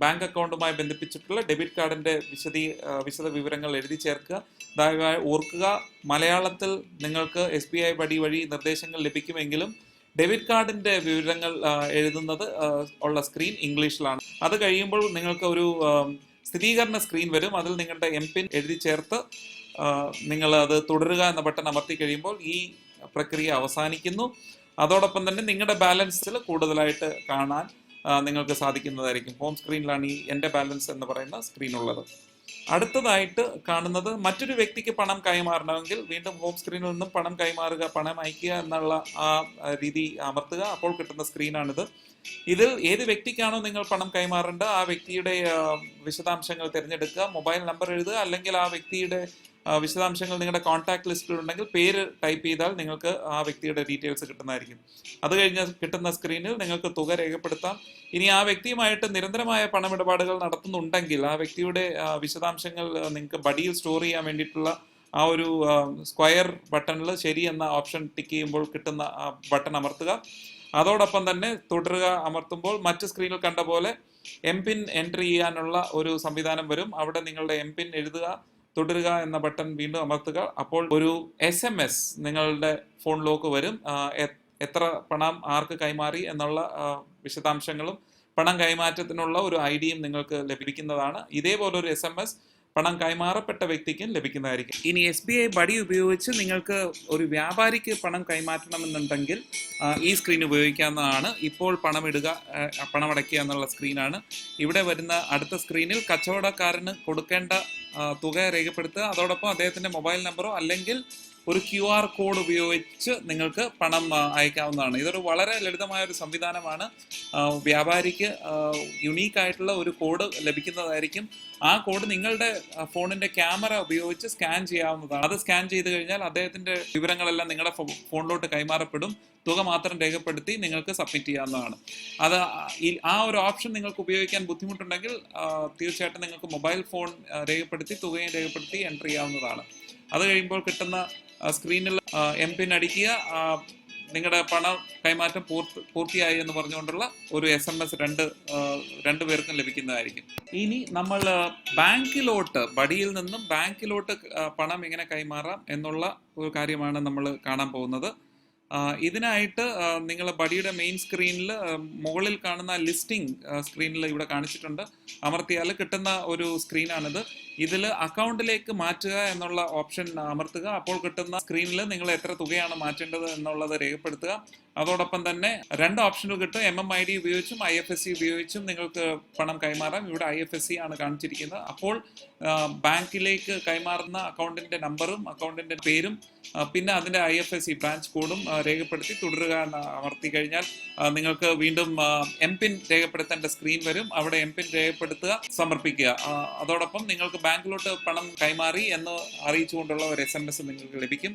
ബാങ്ക് അക്കൗണ്ടുമായി ബന്ധിപ്പിച്ചിട്ടുള്ള ഡെബിറ്റ് കാർഡിൻ്റെ വിശദ വിവരങ്ങൾ എഴുതി ചേർക്കുക. ദയവായി ഓർക്കുക, മലയാളത്തിൽ നിങ്ങൾക്ക് SBI ബഡി വഴി നിർദ്ദേശങ്ങൾ ലഭിക്കുമെങ്കിലും ഡെബിറ്റ് കാർഡിൻ്റെ വിവരങ്ങൾ എഴുതുന്നത് ഉള്ള സ്ക്രീൻ ഇംഗ്ലീഷിലാണ്. അത് കഴിയുമ്പോൾ നിങ്ങൾക്ക് ഒരു സ്ഥിരീകരണ സ്ക്രീൻ വരും. അതിൽ നിങ്ങളുടെ MPIN എഴുതി ചേർത്ത് നിങ്ങൾ അത് തുടരുക എന്ന ബട്ടൺ അമർത്തി കഴിയുമ്പോൾ ഈ പ്രക്രിയ അവസാനിക്കുന്നു. അതോടൊപ്പം തന്നെ നിങ്ങളുടെ ബാലൻസിൽ കൂടുതലായിട്ട് കാണാൻ നിങ്ങൾക്ക് സാധിക്കുന്നതായിരിക്കും. ഹോം സ്ക്രീനിലാണ് ഈ എൻ്റെ ബാലൻസ് എന്ന് പറയുന്ന സ്ക്രീൻ ഉള്ളത്. അടുത്തതായിട്ട് കാണുന്നത് മറ്റൊരു വ്യക്തിക്ക് പണം കൈമാറണമെങ്കിൽ വീണ്ടും ഹോം സ്ക്രീനിൽ നിന്നും പണം കൈമാറുക, പണം അയക്കുക എന്നുള്ള ആ രീതി അമർത്തുക. അപ്പോൾ കിട്ടുന്ന സ്ക്രീനാണിത്. ഇതിൽ ഏത് വ്യക്തിക്കാണോ നിങ്ങൾ പണം കൈമാറേണ്ടത് ആ വ്യക്തിയുടെ വിശദാംശങ്ങൾ തിരഞ്ഞെടുക്കുക, മൊബൈൽ നമ്പർ എഴുതുക, അല്ലെങ്കിൽ ആ വ്യക്തിയുടെ വിശദാംശങ്ങൾ നിങ്ങളുടെ കോൺടാക്ട് ലിസ്റ്റിൽ ഉണ്ടെങ്കിൽ പേര് ടൈപ്പ് ചെയ്താൽ നിങ്ങൾക്ക് ആ വ്യക്തിയുടെ ഡീറ്റെയിൽസ് കിട്ടുന്നതായിരിക്കും. അത് കഴിഞ്ഞ് കിട്ടുന്ന സ്ക്രീനിൽ നിങ്ങൾക്ക് തുക രേഖപ്പെടുത്താം. ഇനി ആ വ്യക്തിയുമായിട്ട് നിരന്തരമായ പണമിടപാടുകൾ നടത്തുന്നുണ്ടെങ്കിൽ ആ വ്യക്തിയുടെ വിശദാംശങ്ങൾ നിങ്ങൾക്ക് ബഡിയിൽ സ്റ്റോർ ചെയ്യാൻ വേണ്ടിയിട്ടുള്ള ആ ഒരു സ്ക്വയർ ബട്ടണിൽ ശരി എന്ന ഓപ്ഷൻ ടിക്ക് ചെയ്യുമ്പോൾ കിട്ടുന്ന ബട്ടൺ അമർത്തുക. അതോടൊപ്പം തന്നെ തുടരുക അമർത്തുമ്പോൾ മറ്റ് സ്ക്രീനിൽ കണ്ട പോലെ MPIN എൻട്രി ചെയ്യാനുള്ള ഒരു സംവിധാനം വരും. അവിടെ നിങ്ങളുടെ MPIN എഴുതുക, തുടരുക എന്ന ബട്ടൺ വീണ്ടും അമർത്തുക. അപ്പോൾ ഒരു SMS നിങ്ങളുടെ ഫോണിലേക്ക് വരും. എത്ര പണം ആർക്ക് കൈമാറി എന്നുള്ള വിശദാംശങ്ങളും പണം കൈമാറ്റത്തിനുള്ള ഒരു ഐഡിയും നിങ്ങൾക്ക് ലഭിക്കുന്നതാണ്. ഇതേപോലെ ഒരു SMS പണം കൈമാറപ്പെട്ട വ്യക്തിക്കും ലഭിക്കുന്നതായിരിക്കും. ഇനി SBI ബഡി ഉപയോഗിച്ച് നിങ്ങൾക്ക് ഒരു വ്യാപാരിക്ക് പണം കൈമാറ്റണമെന്നുണ്ടെങ്കിൽ ഈ സ്ക്രീൻ ഉപയോഗിക്കാവുന്നതാണ്. ഇപ്പോൾ പണമടയ്ക്കുക എന്നുള്ള സ്ക്രീനാണ്. ഇവിടെ വരുന്ന അടുത്ത സ്ക്രീനിൽ കച്ചവടക്കാരന് കൊടുക്കേണ്ട തുക രേഖപ്പെടുത്തുക, അതോടൊപ്പം അദ്ദേഹത്തിൻ്റെ മൊബൈൽ നമ്പറോ അല്ലെങ്കിൽ ഒരു QR കോഡ് ഉപയോഗിച്ച് നിങ്ങൾക്ക് പണം അയക്കാവുന്നതാണ്. ഇതൊരു വളരെ ലളിതമായ ഒരു സംവിധാനമാണ്. വ്യാപാരിക്ക് യുണീക്കായിട്ടുള്ള ഒരു കോഡ് ലഭിക്കുന്നതായിരിക്കും. ആ കോഡ് നിങ്ങളുടെ ഫോണിൻ്റെ ക്യാമറ ഉപയോഗിച്ച് സ്കാൻ ചെയ്യാവുന്നതാണ്. അത് സ്കാൻ ചെയ്ത് കഴിഞ്ഞാൽ അദ്ദേഹത്തിൻ്റെ വിവരങ്ങളെല്ലാം നിങ്ങളുടെ ഫോണിലോട്ട് കൈമാറപ്പെടും. തുക മാത്രം രേഖപ്പെടുത്തി നിങ്ങൾക്ക് സബ്മിറ്റ് ചെയ്യാവുന്നതാണ്. ആ ഒരു ഓപ്ഷൻ നിങ്ങൾക്ക് ഉപയോഗിക്കാൻ ബുദ്ധിമുട്ടുണ്ടെങ്കിൽ തീർച്ചയായിട്ടും നിങ്ങൾക്ക് മൊബൈൽ ഫോൺ രേഖപ്പെടുത്തി തുകയും രേഖപ്പെടുത്തി എൻ്റർ ചെയ്യാവുന്നതാണ്. അത് കഴിയുമ്പോൾ കിട്ടുന്ന സ്ക്രീനിൽ MPIN അടിക്കുക, നിങ്ങളുടെ പണ കൈമാറ്റം പൂർത്തിയായി എന്ന് പറഞ്ഞുകൊണ്ടുള്ള ഒരു SMS രണ്ട് പേർക്കും ലഭിക്കുന്നതായിരിക്കും. ഇനി നമ്മൾ ബാങ്കിലോട്ട്, ബഡിയിൽ നിന്നും ബാങ്കിലോട്ട് പണം എങ്ങനെ കൈമാറാം എന്നുള്ള ഒരു കാര്യമാണ് നമ്മൾ കാണാൻ പോകുന്നത്. ഇതിനായിട്ട് നിങ്ങൾ ബഡിയുടെ മെയിൻ സ്ക്രീനിൽ മുകളിൽ കാണുന്ന ലിസ്റ്റിംഗ് സ്ക്രീനിൽ ഇവിടെ കാണിച്ചിട്ടുണ്ട്. അമർത്തിയാൽ കിട്ടുന്ന ഒരു സ്ക്രീനാണിത്. ഇതിൽ അക്കൗണ്ടിലേക്ക് മാറ്റുക എന്നുള്ള ഓപ്ഷൻ അമർത്തുക. അപ്പോൾ കിട്ടുന്ന സ്ക്രീനിൽ നിങ്ങൾ എത്ര തുകയാണ് മാറ്റേണ്ടത് എന്നുള്ളത് രേഖപ്പെടുത്തുക. അതോടൊപ്പം തന്നെ 2 ഓപ്ഷനുകൾ കിട്ടും. MMID ഉപയോഗിച്ചും IFSC ഉപയോഗിച്ചും നിങ്ങൾക്ക് പണം കൈമാറാം. ഇവിടെ IFSC ആണ് കാണിച്ചിരിക്കുന്നത്. അപ്പോൾ ബാങ്കിലേക്ക് കൈമാറുന്ന അക്കൗണ്ടിൻ്റെ നമ്പറും അക്കൗണ്ടിൻ്റെ പേരും പിന്നെ അതിൻ്റെ IFSC ബ്രാഞ്ച് കോഡും രേഖപ്പെടുത്തി തുടരുക എന്ന് അമർത്തി കഴിഞ്ഞാൽ നിങ്ങൾക്ക് വീണ്ടും MPIN രേഖപ്പെടുത്തേണ്ട സ്ക്രീൻ വരും. അവിടെ MPIN രേഖപ്പെടുത്തുക, സമർപ്പിക്കുക. അതോടൊപ്പം നിങ്ങൾക്ക് ബാങ്കിലോട്ട് പണം കൈമാറി എന്ന് അറിയിച്ചുകൊണ്ടുള്ള ഒരു SMS നിങ്ങൾക്ക് ലഭിക്കും.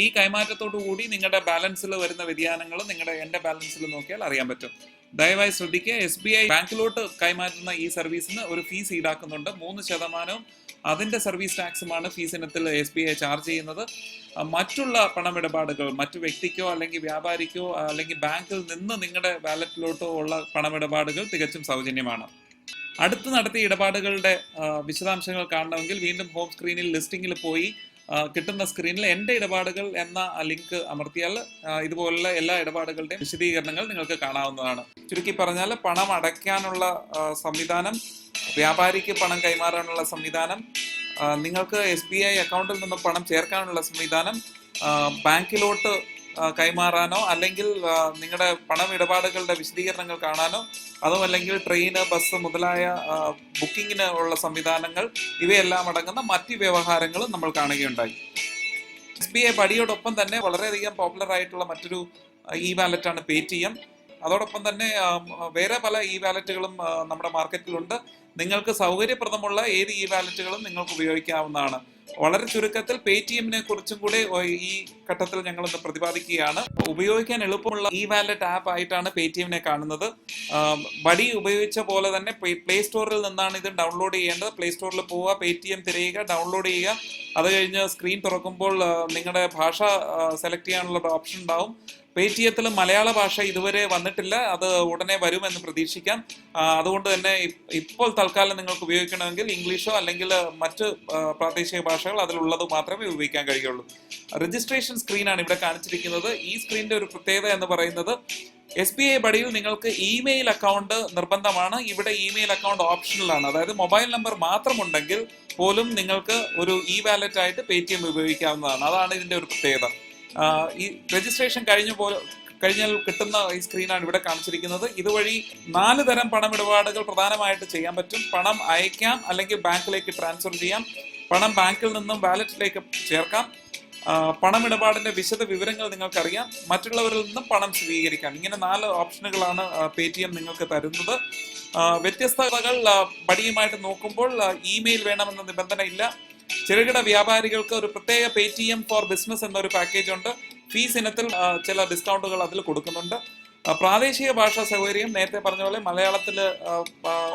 ഈ കൈമാറ്റത്തോടു കൂടി നിങ്ങളുടെ ബാലൻസിൽ വരുന്ന വ്യതിയാനങ്ങൾ എൻ്റെ ബാലൻസിൽ നോക്കിയാൽ അറിയാൻ പറ്റും. ദയവായി ശ്രദ്ധിക്കുക, SBI ബാങ്കിലോട്ട് കൈമാറ്റുന്ന ഈ സർവീസിന് ഒരു ഫീസ് ഈടാക്കുന്നുണ്ട്. 3% അതിൻ്റെ സർവീസ് ടാക്സുമാണ് ഫീസ് ഇനത്തിൽ SBI ചാർജ് ചെയ്യുന്നത്. മറ്റുള്ള പണമിടപാടുകൾ മറ്റു വ്യക്തിക്കോ അല്ലെങ്കിൽ വ്യാപാരിക്കോ അല്ലെങ്കിൽ ബാങ്കിൽ നിന്ന് നിങ്ങളുടെ വാലറ്റിലോട്ടോ ഉള്ള പണമിടപാടുകൾ തികച്ചും സൗജന്യമാണ്. അടുത്ത് നടത്തിയ ഇടപാടുകളുടെ വിശദാംശങ്ങൾ കാണണമെങ്കിൽ വീണ്ടും ഹോം സ്ക്രീനിൽ ലിസ്റ്റിംഗിൽ പോയി കിട്ടുന്ന സ്ക്രീനിൽ എൻ്റെ ഇടപാടുകൾ എന്ന ലിങ്ക് അമർത്തിയാൽ ഇതുപോലുള്ള എല്ലാ ഇടപാടുകളുടെയും വിശദീകരണങ്ങൾ നിങ്ങൾക്ക് കാണാവുന്നതാണ്. ചുരുക്കി പറഞ്ഞാൽ പണം അടയ്ക്കാനുള്ള സംവിധാനം, വ്യാപാരിക്ക് പണം കൈമാറാനുള്ള സംവിധാനം, നിങ്ങൾക്ക് SBI അക്കൗണ്ടിൽ നിന്ന് പണം ചേർക്കാനുള്ള സംവിധാനം, ബാങ്കിലോട്ട് കൈമാറാനോ അല്ലെങ്കിൽ നിങ്ങളുടെ പണമിടപാടുകളുടെ വിശദീകരണങ്ങൾ കാണാനോ അതുമല്ലെങ്കിൽ ട്രെയിന്, ബസ് മുതലായ ബുക്കിങ്ങിന് ഉള്ള സംവിധാനങ്ങൾ, ഇവയെല്ലാം അടങ്ങുന്ന മറ്റ് വ്യവഹാരങ്ങളും നമ്മൾ കാണുകയുണ്ടായി. SBI ബഡിയോടൊപ്പം തന്നെ വളരെയധികം പോപ്പുലർ ആയിട്ടുള്ള മറ്റൊരു വാലറ്റാണ് Paytm. അതോടൊപ്പം തന്നെ വേറെ പല വാലറ്റുകളും നമ്മുടെ മാർക്കറ്റിലുണ്ട്. നിങ്ങൾക്ക് സൗകര്യപ്രദമുള്ള ഏത് വാലറ്റുകളും നിങ്ങൾക്ക് ഉപയോഗിക്കാവുന്നതാണ്. വളരെ ചുരുക്കത്തിൽ Paytm-നെ കുറിച്ചും കൂടെ ഈ ഘട്ടത്തിൽ ഞങ്ങളൊന്ന് പ്രതിപാദിക്കുകയാണ്. ഉപയോഗിക്കാൻ എളുപ്പമുള്ള വാലറ്റ് ആപ്പ് ആയിട്ടാണ് Paytm-നെ കാണുന്നത്. ബഡി ഉപയോഗിച്ച പോലെ തന്നെ പ്ലേ സ്റ്റോറിൽ നിന്നാണ് ഇത് ഡൗൺലോഡ് ചെയ്യേണ്ടത്. പ്ലേ സ്റ്റോറിൽ പോവുക, Paytm തിരയുക, ഡൗൺലോഡ് ചെയ്യുക. അത് കഴിഞ്ഞ് സ്ക്രീൻ തുറക്കുമ്പോൾ നിങ്ങളുടെ ഭാഷ സെലക്ട് ചെയ്യാനുള്ള ഓപ്ഷൻ ഉണ്ടാവും. Paytm-ത്തിൽ മലയാള ഭാഷ ഇതുവരെ വന്നിട്ടില്ല, അത് ഉടനെ വരുമെന്ന് പ്രതീക്ഷിക്കാം. അതുകൊണ്ട് തന്നെ ഇപ്പോൾ തൽക്കാലം നിങ്ങൾക്ക് ഉപയോഗിക്കണമെങ്കിൽ ഇംഗ്ലീഷോ അല്ലെങ്കിൽ മറ്റ് പ്രാദേശിക ഭാഷകൾ അതിലുള്ളത് മാത്രമേ ഉപയോഗിക്കാൻ കഴിയുള്ളൂ. രജിസ്ട്രേഷൻ സ്ക്രീനാണ് ഇവിടെ കാണിച്ചിരിക്കുന്നത്. ഈ സ്ക്രീനിന്റെ ഒരു പ്രത്യേകത എന്ന് പറയുന്നത് SBI ബഡിയിൽ നിങ്ങൾക്ക് ഇമെയിൽ അക്കൗണ്ട് നിർബന്ധമാണ്. ഇവിടെ ഇമെയിൽ അക്കൗണ്ട് ഓപ്ഷണലാണ്. അതായത് മൊബൈൽ നമ്പർ മാത്രമുണ്ടെങ്കിൽ പോലും നിങ്ങൾക്ക് ഒരു വാലറ്റ് ആയിട്ട് Paytm ഉപയോഗിക്കാവുന്നതാണ്. അതാണ് ഇതിന്റെ ഒരു പ്രത്യേകത. ഈ രജിസ്ട്രേഷൻ കഴിഞ്ഞാൽ കിട്ടുന്ന ഈ സ്ക്രീനാണ് ഇവിടെ കാണിച്ചിരിക്കുന്നത്. ഇതുവഴി 4 തരം പണമിടപാടുകൾ പ്രധാനമായിട്ട് ചെയ്യാൻ പറ്റും. പണം അയക്കാം, അല്ലെങ്കിൽ ബാങ്കിലേക്ക് ട്രാൻസ്ഫർ ചെയ്യാം, പണം ബാങ്കിൽ നിന്നും വാലറ്റിലേക്ക് ചേർക്കാം, പണമിടപാടിന്റെ വിശദ വിവരങ്ങൾ നിങ്ങൾക്കറിയാം, മറ്റുള്ളവരിൽ നിന്നും പണം സ്വീകരിക്കാം. ഇങ്ങനെ 4 ഓപ്ഷനുകളാണ് Paytm നിങ്ങൾക്ക് തരുന്നത്. വ്യത്യസ്തതകൾ ബഡിയുമായിട്ട് നോക്കുമ്പോൾ ഇമെയിൽ വേണമെന്ന നിബന്ധന ഇല്ല. ചെറുകിട വ്യാപാരികൾക്ക് ഒരു പ്രത്യേക Paytm ഫോർ ബിസിനസ് എന്നൊരു പാക്കേജ് ഉണ്ട്. ഫീസ് ഇനത്തിൽ ചില ഡിസ്കൗണ്ടുകൾ അതിൽ കൊടുക്കുന്നുണ്ട്. പ്രാദേശിക ഭാഷാ സൗകര്യം നേരത്തെ പറഞ്ഞ പോലെ മലയാളത്തിൽ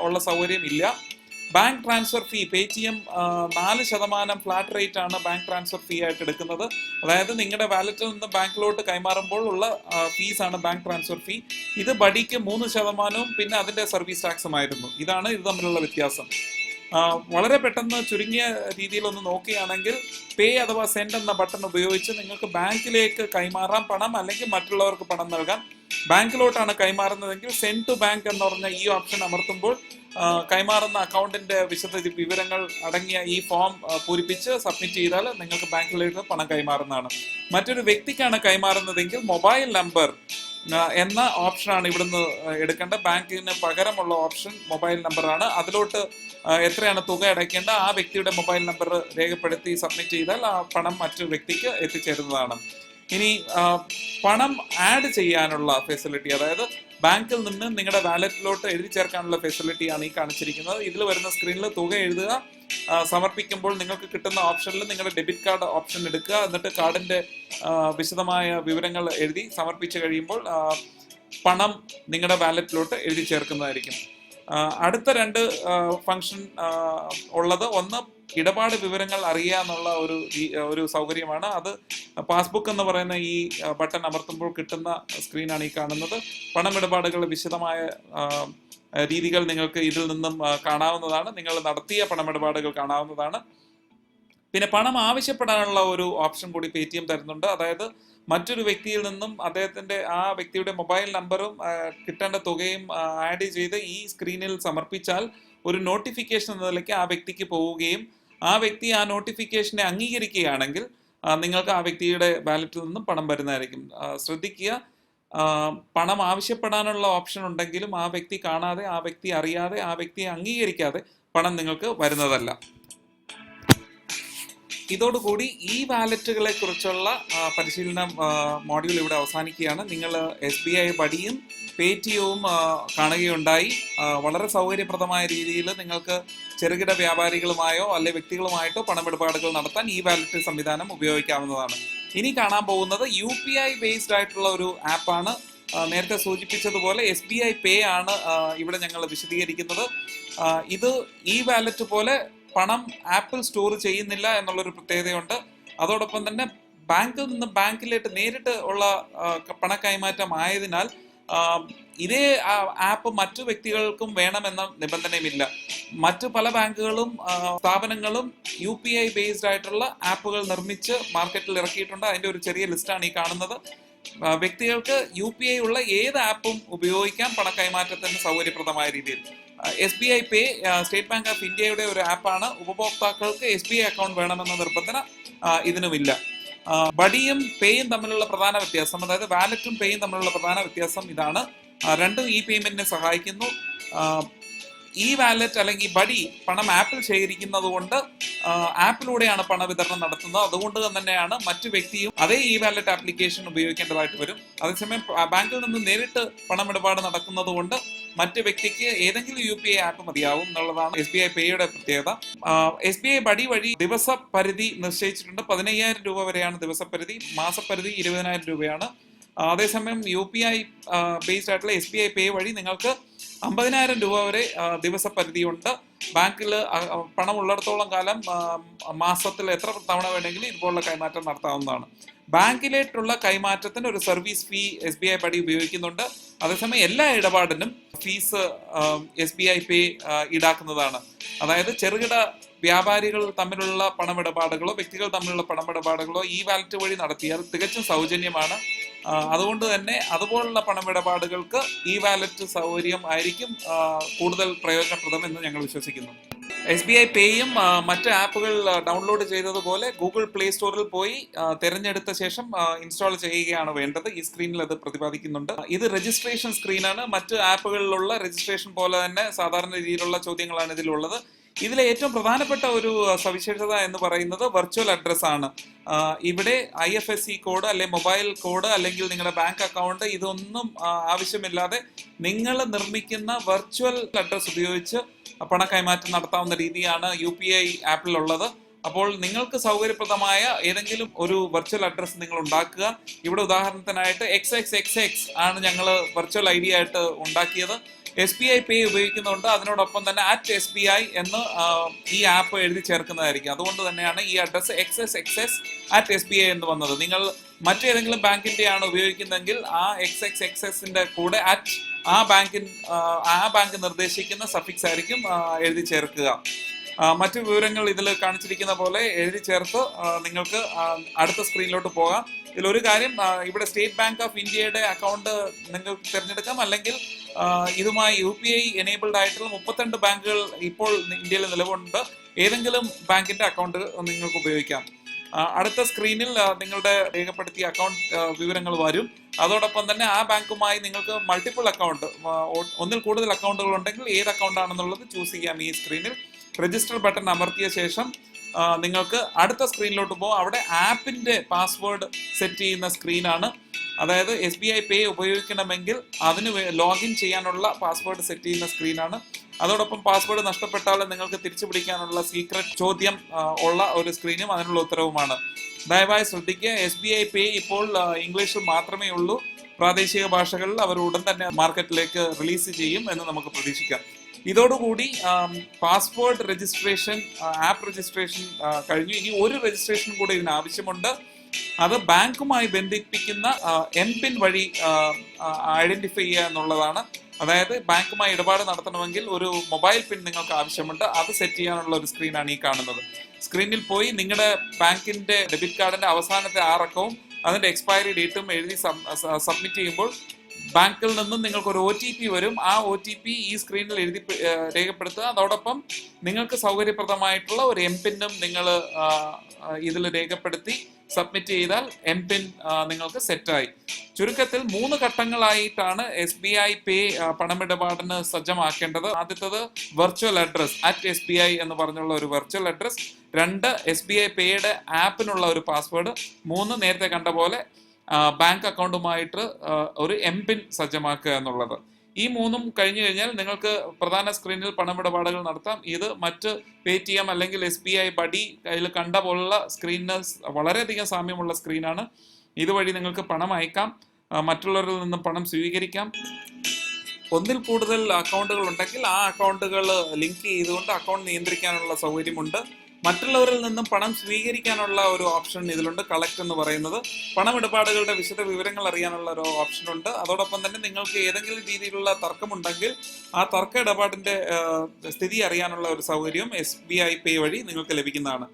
ഉള്ള സൗകര്യം ഇല്ല. Bank transfer fee Paytm 4% flat rate ആണ് ബാങ്ക് ട്രാൻസ്ഫർ ഫീ ആയിട്ട് എടുക്കുന്നത്. അതായത് നിങ്ങളുടെ വാലറ്റിൽ നിന്ന് ബാങ്കിലോട്ട് കൈമാറുമ്പോൾ ഉള്ള ഫീസാണ് ബാങ്ക് ട്രാൻസ്ഫർ ഫീ. ഇത് ബഡിക്ക് 3% പിന്നെ അതിന്റെ സർവീസ് ടാക്സുമായിരുന്നു. ഇതാണ് ഇത് തമ്മിലുള്ള വ്യത്യാസം. വളരെ പെട്ടെന്ന് ചുരുങ്ങിയ രീതിയിൽ ഒന്ന് നോക്കുകയാണെങ്കിൽ പേ അഥവാ സെൻഡ് എന്ന ബട്ടൺ ഉപയോഗിച്ച് നിങ്ങൾക്ക് ബാങ്കിലേക്ക് കൈമാറാം പണം, അല്ലെങ്കിൽ മറ്റുള്ളവർക്ക് പണം നൽകാം. ബാങ്കിലോട്ടാണ് കൈമാറുന്നതെങ്കിൽ സെൻഡ് ടു ബാങ്ക് എന്ന് പറഞ്ഞ ഈ ഓപ്ഷൻ അമർത്തുമ്പോൾ കൈമാറുന്ന അക്കൗണ്ടിന്റെ വിവരങ്ങൾ അടങ്ങിയ ഈ ഫോം പൂരിപ്പിച്ച് സബ്മിറ്റ് ചെയ്താൽ നിങ്ങൾക്ക് ബാങ്കിലേക്ക് പണം കൈമാറുന്നതാണ്. മറ്റൊരു വ്യക്തിക്കാണ് കൈമാറുന്നതെങ്കിൽ മൊബൈൽ നമ്പർ എന്ന ഓപ്ഷനാണ് ഇവിടുന്ന് എടുക്കേണ്ട. ബാങ്കിന് പകരമുള്ള ഓപ്ഷൻ മൊബൈൽ നമ്പറാണ്. അതിലോട്ട് എത്രയാണ് തുക അടയ്ക്കേണ്ട ആ വ്യക്തിയുടെ മൊബൈൽ നമ്പർ രേഖപ്പെടുത്തി സബ്മിറ്റ് ചെയ്താൽ ആ പണം മറ്റൊരു വ്യക്തിക്ക് എത്തിച്ചേരുന്നതാണ്. ഇനി പണം ആഡ് ചെയ്യാനുള്ള ഫെസിലിറ്റി, അതായത് ബാങ്കിൽ നിന്ന് നിങ്ങളുടെ വാലറ്റിലോട്ട് എഴുതി ചേർക്കാനുള്ള ഫെസിലിറ്റിയാണ് ഈ കാണിച്ചിരിക്കുന്നത്. ഇതിൽ വരുന്ന സ്ക്രീനിൽ തുക എഴുതുക, സമർപ്പിക്കുമ്പോൾ നിങ്ങൾക്ക് കിട്ടുന്ന ഓപ്ഷനിൽ നിങ്ങളുടെ ഡെബിറ്റ് കാർഡ് ഓപ്ഷൻ എടുക്കുക, എന്നിട്ട് കാർഡിന്റെ വിശദമായ വിവരങ്ങൾ എഴുതി സമർപ്പിച്ചു കഴിയുമ്പോൾ പണം നിങ്ങളുടെ വാലറ്റിലോട്ട് എഴുതി ചേർക്കുന്നതായിരിക്കും. അടുത്ത രണ്ട് ഫംഗ്ഷൻ ഉള്ളത്, ഒന്ന് ഇടപാട് വിവരങ്ങൾ അറിയുക എന്നുള്ള ഒരു സൗകര്യമാണ്. അത് പാസ്ബുക്ക് എന്ന് പറയുന്ന ഈ ബട്ടൺ അമർത്തുമ്പോൾ കിട്ടുന്ന സ്ക്രീനാണ് ഈ കാണുന്നത്. പണമിടപാടുകളുടെ വിശദമായ രീതികൾ നിങ്ങൾക്ക് ഇതിൽ നിന്നും കാണാവുന്നതാണ്. നിങ്ങൾ നടത്തിയ പണമിടപാടുകൾ കാണാവുന്നതാണ്. പിന്നെ പണം ആവശ്യപ്പെടാനുള്ള ഒരു ഓപ്ഷൻ കൂടി പേടിഎം തരുന്നുണ്ട്. അതായത് മറ്റൊരു വ്യക്തിയിൽ നിന്നും അദ്ദേഹത്തിന്റെ ആ വ്യക്തിയുടെ മൊബൈൽ നമ്പറും കിട്ടേണ്ട തുകയും ആഡ് ചെയ്ത് ഈ സ്ക്രീനിൽ സമർപ്പിച്ചാൽ ഒരു നോട്ടിഫിക്കേഷൻ എന്ന നിലയ്ക്ക് ആ വ്യക്തിക്ക് പോവുകയും ആ വ്യക്തി ആ നോട്ടിഫിക്കേഷനെ അംഗീകരിക്കുകയാണെങ്കിൽ നിങ്ങൾക്ക് ആ വ്യക്തിയുടെ വാലറ്റിൽ നിന്നും പണം വരുന്നതായിരിക്കും. ശ്രദ്ധിക്കുക, പണം ആവശ്യപ്പെടാനുള്ള ഓപ്ഷൻ ഉണ്ടെങ്കിലും ആ വ്യക്തി കാണാതെ, ആ വ്യക്തി അറിയാതെ, ആ വ്യക്തിയെ അംഗീകരിക്കാതെ പണം നിങ്ങൾക്ക് വരുന്നതല്ല. ഇതോടുകൂടി ഈ വാലറ്റുകളെ കുറിച്ചുള്ള പരിശീലന മോഡ്യൂൾ ഇവിടെ അവസാനിക്കുകയാണ്. നിങ്ങൾ SBI ബഡിയും പേടിഎവും കാണുകയുണ്ടായി. വളരെ സൗകര്യപ്രദമായ രീതിയിൽ നിങ്ങൾക്ക് ചെറുകിട വ്യാപാരികളുമായോ അല്ലെ വ്യക്തികളുമായിട്ടോ പണമിടപാടുകൾ നടത്താൻ ഈ വാലറ്റ് സംവിധാനം ഉപയോഗിക്കാവുന്നതാണ്. ഇനി കാണാൻ പോകുന്നത് UPI ബേസ്ഡ് ആയിട്ടുള്ള ഒരു ആപ്പാണ്. നേരത്തെ സൂചിപ്പിച്ചതുപോലെ SBI പേ ആണ് ഇവിടെ ഞങ്ങൾ വിശദീകരിക്കുന്നത്. ഇത് ഈ വാലറ്റ് പോലെ പണം ആപ്പിൽ സ്റ്റോർ ചെയ്യുന്നില്ല എന്നുള്ളൊരു പ്രത്യേകതയുണ്ട്. അതോടൊപ്പം തന്നെ ബാങ്കിൽ നിന്ന് ബാങ്കിലേക്ക് നേരിട്ട് ഉള്ള പണ കൈമാറ്റം ആയതിനാൽ ഇതേ ആപ്പ് മറ്റു വ്യക്തികൾക്കും വേണമെന്ന നിബന്ധനയുമില്ല. മറ്റു പല ബാങ്കുകളും സ്ഥാപനങ്ങളും UPI ബേസ്ഡ് ആയിട്ടുള്ള ആപ്പുകൾ നിർമ്മിച്ച് മാർക്കറ്റിൽ ഇറക്കിയിട്ടുണ്ട്. അതിന്റെ ഒരു ചെറിയ ലിസ്റ്റാണ് ഈ കാണുന്നത്. വ്യക്തികൾക്ക് UPI ഉള്ള ഏത് ആപ്പും ഉപയോഗിക്കാം പണ കൈമാറ്റത്തിന് സൗകര്യപ്രദമായ രീതിയിൽ. SBI pay state bank of ഇന്ത്യയുടെ ഒരു ആപ്പാണ്. ഉപഭോക്താക്കൾക്ക് SBI അക്കൗണ്ട് വേണമെന്ന നിബന്ധന ഇതിനുമില്ല. ബഡിയും പേയും തമ്മിലുള്ള പ്രധാന വ്യത്യാസം, അതായത് വാലറ്റും പേയും തമ്മിലുള്ള പ്രധാന വ്യത്യാസം ഇതാണ്. രണ്ടും ഈ പേയ്മെന്റിനെ സഹായിക്കുന്നു. ഈ വാലറ്റ് അല്ലെങ്കിൽ ബഡി പണം ആപ്പിൽ ശേഖരിക്കുന്നത് കൊണ്ട് ആപ്പിലൂടെയാണ് പണവിതരണം നടത്തുന്നത്. അതുകൊണ്ട് തന്നെയാണ് മറ്റു വ്യക്തിയും അതേ ഈ വാലറ്റ് ആപ്ലിക്കേഷൻ ഉപയോഗിക്കേണ്ടതായിട്ട് വരും. അതേസമയം ബാങ്കിൽ നിന്ന് നേരിട്ട് പണമിടപാട് നടക്കുന്നത് കൊണ്ട് മറ്റു വ്യക്തിക്ക് ഏതെങ്കിലും UPI ആപ്പ് മതിയാവും എന്നുള്ളതാണ് SBI പേയുടെ പ്രത്യേകത. SBI ബഡി വഴി ദിവസ പരിധി നിശ്ചയിച്ചിട്ടുണ്ട്. 15,000 രൂപ വരെയാണ് ദിവസപരിധി. മാസപരിധി 20,000 രൂപയാണ്. അതേസമയം UPI ബേസ്ഡ് ആയിട്ടുള്ള SBI പേ വഴി നിങ്ങൾക്ക് 50,000 രൂപ വരെ ദിവസപരിധിയുണ്ട്. ബാങ്കിൽ പണം ഉള്ളിടത്തോളം കാലം മാസത്തിൽ എത്ര തവണ വേണമെങ്കിലും ഇതുപോലുള്ള കൈമാറ്റം നടത്താവുന്നതാണ്. ബാങ്കിലേക്കുള്ള കൈമാറ്റത്തിന് ഒരു സർവീസ് ഫീ SBI ബഡി ഉപയോഗിക്കുന്നുണ്ട്. അതേസമയം എല്ലാ ഇടപാടിനും ഫീസ് SBI പേ ഈടാക്കുന്നതാണ്. അതായത് ചെറുകിട വ്യാപാരികൾ തമ്മിലുള്ള പണമിടപാടുകളോ വ്യക്തികൾ തമ്മിലുള്ള പണമിടപാടുകളോ ഈ വാലറ്റ് വഴി നടത്തിയാൽ തികച്ചും സൗജന്യമാണ്. അതുകൊണ്ട് തന്നെ അതുപോലുള്ള പണമിടപാടുകൾക്ക് ഈ വാലറ്റ് സൗകര്യം ആയിരിക്കും കൂടുതൽ പ്രയോജനപ്രദം എന്ന് ഞങ്ങൾ വിശ്വസിക്കുന്നു. SBI പേയും മറ്റ് ആപ്പുകൾ ഡൗൺലോഡ് ചെയ്തതുപോലെ ഗൂഗിൾ പ്ലേ സ്റ്റോറിൽ പോയി തിരഞ്ഞെടുത്ത ശേഷം ഇൻസ്റ്റാൾ ചെയ്യുകയാണ് വേണ്ടത്. ഈ സ്ക്രീനിൽ അത് പ്രതിപാദിക്കുന്നുണ്ട്. ഇത് രജിസ്ട്രേഷൻ സ്ക്രീനാണ്. മറ്റ് ആപ്പുകളിലുള്ള രജിസ്ട്രേഷൻ പോലെ തന്നെ സാധാരണ രീതിയിലുള്ള ചോദ്യങ്ങളാണ് ഇതിലുള്ളത്. ഇതിലെ ഏറ്റവും പ്രധാനപ്പെട്ട ഒരു സവിശേഷത എന്ന് പറയുന്നത് വെർച്വൽ അഡ്രസ് ആണ്. ഇവിടെ IFSC കോഡ് അല്ലെ മൊബൈൽ കോഡ് അല്ലെങ്കിൽ നിങ്ങളുടെ ബാങ്ക് അക്കൗണ്ട് ഇതൊന്നും ആവശ്യമില്ലാതെ നിങ്ങൾ നിർമ്മിക്കുന്ന വെർച്വൽ അഡ്രസ് ഉപയോഗിച്ച് പണ കൈമാറ്റം നടത്താവുന്ന രീതിയാണ് UPI ആപ്പിലുള്ളത്. അപ്പോൾ നിങ്ങൾക്ക് സൗകര്യപ്രദമായ ഏതെങ്കിലും ഒരു വെർച്വൽ അഡ്രസ് നിങ്ങൾ ഉണ്ടാക്കുക. ഇവിടെ ഉദാഹരണത്തിനായിട്ട് XXXX ആണ് ഞങ്ങൾ വെർച്വൽ ID ആയിട്ട് ഉണ്ടാക്കിയത്. SBI പേ ഉപയോഗിക്കുന്നുണ്ട്. അതിനോടൊപ്പം തന്നെ @SBI എന്ന് ഈ ആപ്പ് എഴുതി ചേർക്കുന്നതായിരിക്കും. അതുകൊണ്ട് തന്നെയാണ് ഈ അഡ്രസ് XXXS@SBI എന്ന് വന്നത്. നിങ്ങൾ മറ്റേതെങ്കിലും ബാങ്കിന്റെ ആണ് ഉപയോഗിക്കുന്നതെങ്കിൽ ആ XXXSന്റെ കൂടെ ആ ബാങ്ക് നിർദ്ദേശിക്കുന്ന സഫിക്സ് ആയിരിക്കും എഴുതി ചേർക്കുക. മറ്റു വിവരങ്ങൾ ഇതിൽ കാണിച്ചിരിക്കുന്ന പോലെ എഴുതി ചേർത്ത് നിങ്ങൾക്ക് അടുത്ത സ്ക്രീനിലോട്ട് പോകാം. ഇതിലൊരു കാര്യം, ഇവിടെ സ്റ്റേറ്റ് ബാങ്ക് ഓഫ് ഇന്ത്യയുടെ അക്കൗണ്ട് നിങ്ങൾക്ക് തിരഞ്ഞെടുക്കാം, അല്ലെങ്കിൽ ഇതുമായി UPI എനേബിൾഡ് ആയിട്ടുള്ള 32 ബാങ്കുകൾ ഇപ്പോൾ ഇന്ത്യയിൽ നിലവിലുണ്ട്. ഏതെങ്കിലും ബാങ്കിന്റെ അക്കൗണ്ട് നിങ്ങൾക്ക് ഉപയോഗിക്കാം. അടുത്ത സ്ക്രീനിൽ നിങ്ങളുടെ രേഖപ്പെടുത്തിയ അക്കൗണ്ട് വിവരങ്ങൾ വരും. അതോടൊപ്പം തന്നെ ആ ബാങ്കുമായി നിങ്ങൾക്ക് മൾട്ടിപ്പിൾ അക്കൗണ്ട്, ഒന്നിൽ കൂടുതൽ അക്കൗണ്ടുകൾ ഉണ്ടെങ്കിൽ ഏത് അക്കൗണ്ട് ആണെന്നുള്ളത് ചൂസ് ചെയ്യാം. ഈ സ്ക്രീനിൽ രജിസ്റ്റർ ബട്ടൺ അമർത്തിയ ശേഷം നിങ്ങൾക്ക് അടുത്ത സ്ക്രീനിലോട്ട് പോകും. അവിടെ ആപ്പിന്റെ പാസ്വേഡ് സെറ്റ് ചെയ്യുന്ന സ്ക്രീനാണ്. അതായത് SBI പേ ഉപയോഗിക്കണമെങ്കിൽ അതിന് ലോഗിൻ ചെയ്യാനുള്ള പാസ്വേഡ് സെറ്റ് ചെയ്യുന്ന സ്ക്രീനാണ്. അതോടൊപ്പം പാസ്വേഡ് നഷ്ടപ്പെട്ടാൽ നിങ്ങൾക്ക് തിരിച്ചു പിടിക്കാനുള്ള സീക്രട്ട് ചോദ്യം ഉള്ള ഒരു സ്ക്രീനും അതിനുള്ള ഉത്തരവുമാണ്. ദയവായി ശ്രദ്ധിക്കുക, SBI പേ ഇപ്പോൾ ഇംഗ്ലീഷിൽ മാത്രമേ ഉള്ളൂ. പ്രാദേശിക ഭാഷകളിൽ അവർ ഉടൻ തന്നെ മാർക്കറ്റിലേക്ക് റിലീസ് ചെയ്യും എന്ന് നമുക്ക് പ്രതീക്ഷിക്കാം. ഇതോടുകൂടി പാസ്വേഡ് രജിസ്ട്രേഷൻ, ആപ്പ് രജിസ്ട്രേഷൻ കഴിഞ്ഞു. ഇനി ഒരു രജിസ്ട്രേഷൻ കൂടെ ഇതിന് ആവശ്യമുണ്ട്. അത് ബാങ്കുമായി ബന്ധിപ്പിക്കുന്ന MPIN വഴി ഐഡന്റിഫൈ ചെയ്യുക എന്നുള്ളതാണ്. അതായത് ബാങ്കുമായി ഇടപാട് നടത്തണമെങ്കിൽ ഒരു മൊബൈൽ പിൻ നിങ്ങൾക്ക് ആവശ്യമുണ്ട്. അത് സെറ്റ് ചെയ്യാനുള്ള ഒരു സ്ക്രീനാണ് ഈ കാണുന്നത്. സ്ക്രീനിൽ പോയി നിങ്ങളുടെ ബാങ്കിന്റെ ഡെബിറ്റ് കാർഡിന്റെ അവസാനത്തെ 6 അക്കവും അതിന്റെ എക്സ്പയറി ഡേറ്റും എഴുതി സബ്മിറ്റ് ചെയ്യുമ്പോൾ ബാങ്കിൽ നിന്നും നിങ്ങൾക്ക് ഒരു OTP വരും. ആ OTP ഈ സ്ക്രീനിൽ രേഖപ്പെടുത്തുക. അതോടൊപ്പം നിങ്ങൾക്ക് സൗകര്യപ്രദമായിട്ടുള്ള ഒരു MPIN-ഉം നിങ്ങൾ ഇതിൽ രേഖപ്പെടുത്തി സബ്മിറ്റ് ചെയ്താൽ MPIN നിങ്ങൾക്ക് സെറ്റായി. ചുരുക്കത്തിൽ 3 ഘട്ടങ്ങളായിട്ടാണ് SBI പേ പണമിടപാടിന് സജ്ജമാക്കേണ്ടത്. ആദ്യത്തത് വെർച്വൽ അഡ്രസ് @SBI എന്ന് പറഞ്ഞുള്ള ഒരു വെർച്വൽ അഡ്രസ്. 2 SBI പേയുടെ ആപ്പിനുള്ള ഒരു പാസ്വേഡ്. 3 നേരത്തെ കണ്ട പോലെ ബാങ്ക് അക്കൗണ്ടുമായിട്ട് ഒരു MPIN സജ്ജമാക്കുക എന്നുള്ളത്. ഈ 3ഉം കഴിഞ്ഞു കഴിഞ്ഞാൽ നിങ്ങൾക്ക് പ്രധാന സ്ക്രീനിൽ പണമിടപാടുകൾ നടത്താം. ഇത് മറ്റ് Paytm അല്ലെങ്കിൽ SBI ബഡി അതിൽ കണ്ട പോലുള്ള സ്ക്രീനിന് വളരെയധികം സാമ്യമുള്ള സ്ക്രീനാണ്. ഇതുവഴി നിങ്ങൾക്ക് പണം അയക്കാം, മറ്റുള്ളവരിൽ നിന്നും പണം സ്വീകരിക്കാം. ഒന്നിൽ കൂടുതൽ അക്കൗണ്ടുകൾ ഉണ്ടെങ്കിൽ ആ അക്കൗണ്ടുകൾ ലിങ്ക് ചെയ്തുകൊണ്ട് അക്കൗണ്ട് നിയന്ത്രിക്കാനുള്ള സൗകര്യമുണ്ട്. മറ്റുള്ളവരിൽ നിന്നും പണം സ്വീകരിക്കാനുള്ള ഒരു ഓപ്ഷൻ ഇതിലുണ്ട്, കളക്ട് എന്ന് പറയുന്നത്. പണമിടപാടുകളുടെ വിശദ വിവരങ്ങൾ അറിയാനുള്ള ഒരു ഓപ്ഷൻ ഉണ്ട്. അതോടൊപ്പം തന്നെ നിങ്ങൾക്ക് ഏതെങ്കിലും രീതിയിലുള്ള തർക്കമുണ്ടെങ്കിൽ ആ തർക്ക ഇടപാടിന്റെ സ്ഥിതി അറിയാനുള്ള ഒരു സൗകര്യം SBI പേ വഴി നിങ്ങൾക്ക് ലഭിക്കുന്നതാണ്.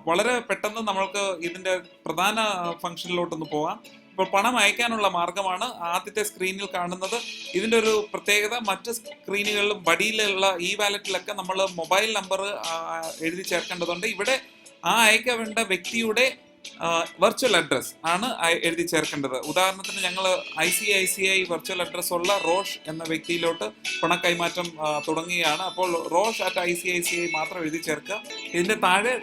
വളരെ പെട്ടെന്ന് നമ്മൾക്ക് ഇതിന്റെ പ്രധാന ഫംഗ്ഷനിലോട്ടൊന്ന് പോകാം. ഇപ്പോൾ പണം അയക്കാനുള്ള മാർഗമാണ് ആദ്യത്തെ സ്ക്രീനിൽ കാണുന്നത്. ഇതിൻ്റെ ഒരു പ്രത്യേകത, മറ്റ് സ്ക്രീനുകളിലും ബഡിയിലുള്ള വാലറ്റിലൊക്കെ നമ്മൾ മൊബൈൽ നമ്പർ എഴുതി ചേർക്കേണ്ടതുണ്ട്. ഇവിടെ അയക്കേണ്ട വ്യക്തിയുടെ വെർച്വൽ അഡ്രസ് ആണ് എഴുതി ചേർക്കേണ്ടത്. ഉദാഹരണത്തിന് ഞങ്ങൾ ICICI വെർച്വൽ അഡ്രസ് ഉള്ള റോഷ് എന്ന വ്യക്തിയിലോട്ട് പണക്കൈമാറ്റം തുടങ്ങുകയാണ്. അപ്പോൾ റോഷ് @ICICI മാത്രം എഴുതി ചേർക്കുക. ഇതിന്റെ താഴെ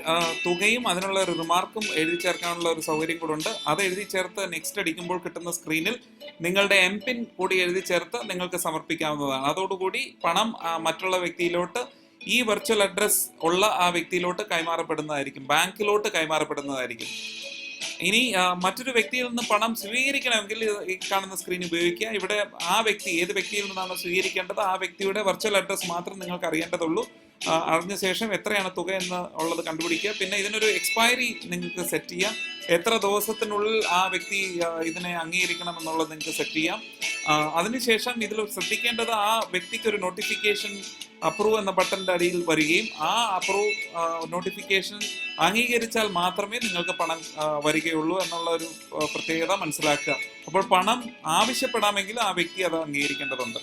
തുകയും അതിനുള്ള ഒരു റിമാർക്കും എഴുതി ചേർക്കാനുള്ള ഒരു സൗകര്യം കൂടെ ഉണ്ട്. അത് എഴുതി ചേർത്ത് നെക്സ്റ്റ് അടിക്കുമ്പോൾ കിട്ടുന്ന സ്ക്രീനിൽ നിങ്ങളുടെ MPIN കൂടി എഴുതി ചേർത്ത് നിങ്ങൾക്ക് സമർപ്പിക്കാവുന്നതാണ്. അതോടുകൂടി പണം മറ്റുള്ള വ്യക്തിയിലോട്ട് ഈ വെർച്വൽ അഡ്രസ് ഉള്ള ആ വ്യക്തിയിലോട്ട് കൈമാറപ്പെടുന്നതായിരിക്കും, ബാങ്കിലോട്ട് കൈമാറപ്പെടുന്നതായിരിക്കും. ഇനി മറ്റൊരു വ്യക്തിയിൽ നിന്ന് പണം സ്വീകരിക്കണമെങ്കിൽ ഈ കാണുന്ന സ്ക്രീൻ ഉപയോഗിക്കുക. ഇവിടെ ആ വ്യക്തി ഏത് വ്യക്തിയിൽ നിന്നാണ് സ്വീകരിക്കേണ്ടത് ആ വ്യക്തിയുടെ വെർച്വൽ അഡ്രസ് മാത്രം നിങ്ങൾക്ക് അറിയേണ്ടതുള്ളൂ. അറിഞ്ഞ ശേഷം എത്രയാണ് തുക എന്ന് ഉള്ളത് കണ്ടുപിടിക്കുക. പിന്നെ ഇതിനൊരു എക്സ്പയറി നിങ്ങൾക്ക് സെറ്റ് ചെയ്യാം. എത്ര ദിവസത്തിനുള്ളിൽ ആ വ്യക്തി ഇതിനെ അംഗീകരിക്കണം എന്നുള്ളത് നിങ്ങൾക്ക് സെറ്റ് ചെയ്യാം. അതിനുശേഷം ഇതിൽ ശ്രദ്ധിക്കേണ്ടത് ആ വ്യക്തിക്ക് ഒരു നോട്ടിഫിക്കേഷൻ അപ്രൂവ് എന്ന ബട്ടന്റെ അടിയിൽ വരികയും ആ അപ്രൂവ് നോട്ടിഫിക്കേഷൻ അംഗീകരിച്ചാൽ മാത്രമേ നിങ്ങൾക്ക് പണം വരികയുള്ളൂ എന്നുള്ള ഒരു പ്രത്യേകത മനസ്സിലാക്കുക. അപ്പോൾ പണം ആവശ്യപ്പെടാമെങ്കിൽ ആ വ്യക്തി അത് അംഗീകരിക്കേണ്ടതുണ്ട്.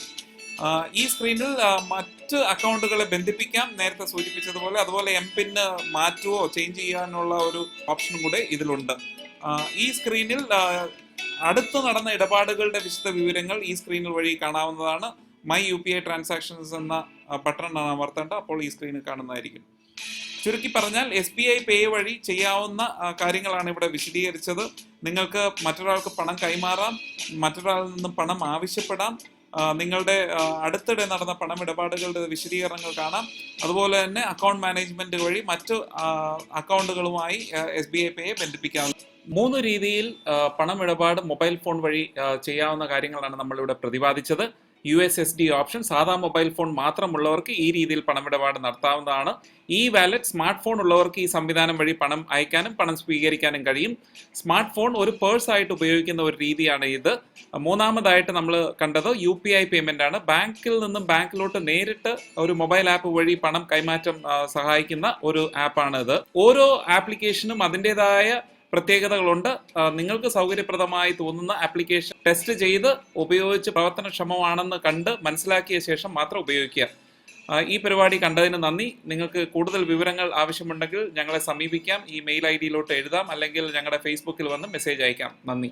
ഈ സ്ക്രീനിൽ മറ്റ് അക്കൗണ്ടുകളെ ബന്ധിപ്പിക്കാം, നേരത്തെ സൂചിപ്പിച്ചതുപോലെ. അതുപോലെ MPIN മാറ്റുവോ ചേഞ്ച് ചെയ്യാനുള്ള ഒരു ഓപ്ഷനും കൂടെ ഇതിലുണ്ട്. ഈ സ്ക്രീനിൽ അടുത്ത് നടന്ന ഇടപാടുകളുടെ വിശദ വിവരങ്ങൾ ഈ സ്ക്രീനിൽ വഴി കാണാവുന്നതാണ്. മൈ UPI ട്രാൻസാക്ഷൻസ് എന്ന ബട്ടണാണ് അമർത്തേണ്ട. അപ്പോൾ ഈ സ്ക്രീനിൽ കാണുന്നതായിരിക്കും. ചുരുക്കി പറഞ്ഞാൽ SBI പേ വഴി ചെയ്യാവുന്ന കാര്യങ്ങളാണ് ഇവിടെ വിശദീകരിച്ചത്. നിങ്ങൾക്ക് മറ്റൊരാൾക്ക് പണം കൈമാറാം, മറ്റൊരാളിൽ നിന്നും പണം ആവശ്യപ്പെടാം, നിങ്ങളുടെ അടുത്തിടെ നടന്ന പണമിടപാടുകളുടെ വിശദീകരണങ്ങൾ കാണാം. അതുപോലെ തന്നെ അക്കൗണ്ട് മാനേജ്മെന്റ് വഴി മറ്റു അക്കൗണ്ടുകളുമായി SBI പേയെ ബന്ധിപ്പിക്കാം. 3 രീതിയിൽ പണമിടപാട് മൊബൈൽ ഫോൺ വഴി ചെയ്യാവുന്ന കാര്യങ്ങളാണ് നമ്മളിവിടെ പ്രതിപാദിച്ചത്. USSD ഓപ്ഷൻ സാധാ മൊബൈൽ ഫോൺ മാത്രമുള്ളവർക്ക് ഈ രീതിയിൽ പണമിടപാട് നടത്താവുന്നതാണ്. ഈ വാലറ്റ് സ്മാർട്ട് ഫോൺ ഉള്ളവർക്ക് ഈ സംവിധാനം വഴി പണം അയക്കാനും പണം സ്വീകരിക്കാനും കഴിയും. സ്മാർട്ട് ഫോൺ ഒരു പേഴ്സ് ആയിട്ട് ഉപയോഗിക്കുന്ന ഒരു രീതിയാണ് ഇത്. മൂന്നാമതായിട്ട് നമ്മൾ കണ്ടത് UPI പേയ്മെന്റ് ആണ്. ബാങ്കിൽ നിന്നും ബാങ്കിലോട്ട് നേരിട്ട് ഒരു മൊബൈൽ ആപ്പ് വഴി പണം കൈമാറ്റം സഹായിക്കുന്ന ഒരു ആപ്പാണ് ഇത്. ഓരോ ആപ്ലിക്കേഷനും അതിൻ്റെതായ പ്രത്യേകതകളുണ്ട്. നിങ്ങൾക്ക് സൗകര്യപ്രദമായി തോന്നുന്ന ആപ്ലിക്കേഷൻ ടെസ്റ്റ് ചെയ്ത് ഉപയോഗിച്ച് പ്രവർത്തനക്ഷമമാണെന്ന് കണ്ട് മനസ്സിലാക്കിയ ശേഷം മാത്രം ഉപയോഗിക്കുക. ഈ പരിപാടി കണ്ടതിന് നന്ദി. നിങ്ങൾക്ക് കൂടുതൽ വിവരങ്ങൾ ആവശ്യമുണ്ടെങ്കിൽ ഞങ്ങളെ സമീപിക്കാം. ഈ മെയിൽ ID എഴുതാം, അല്ലെങ്കിൽ ഞങ്ങളുടെ ഫേസ്ബുക്കിൽ വന്ന് മെസ്സേജ് അയക്കാം. നന്ദി.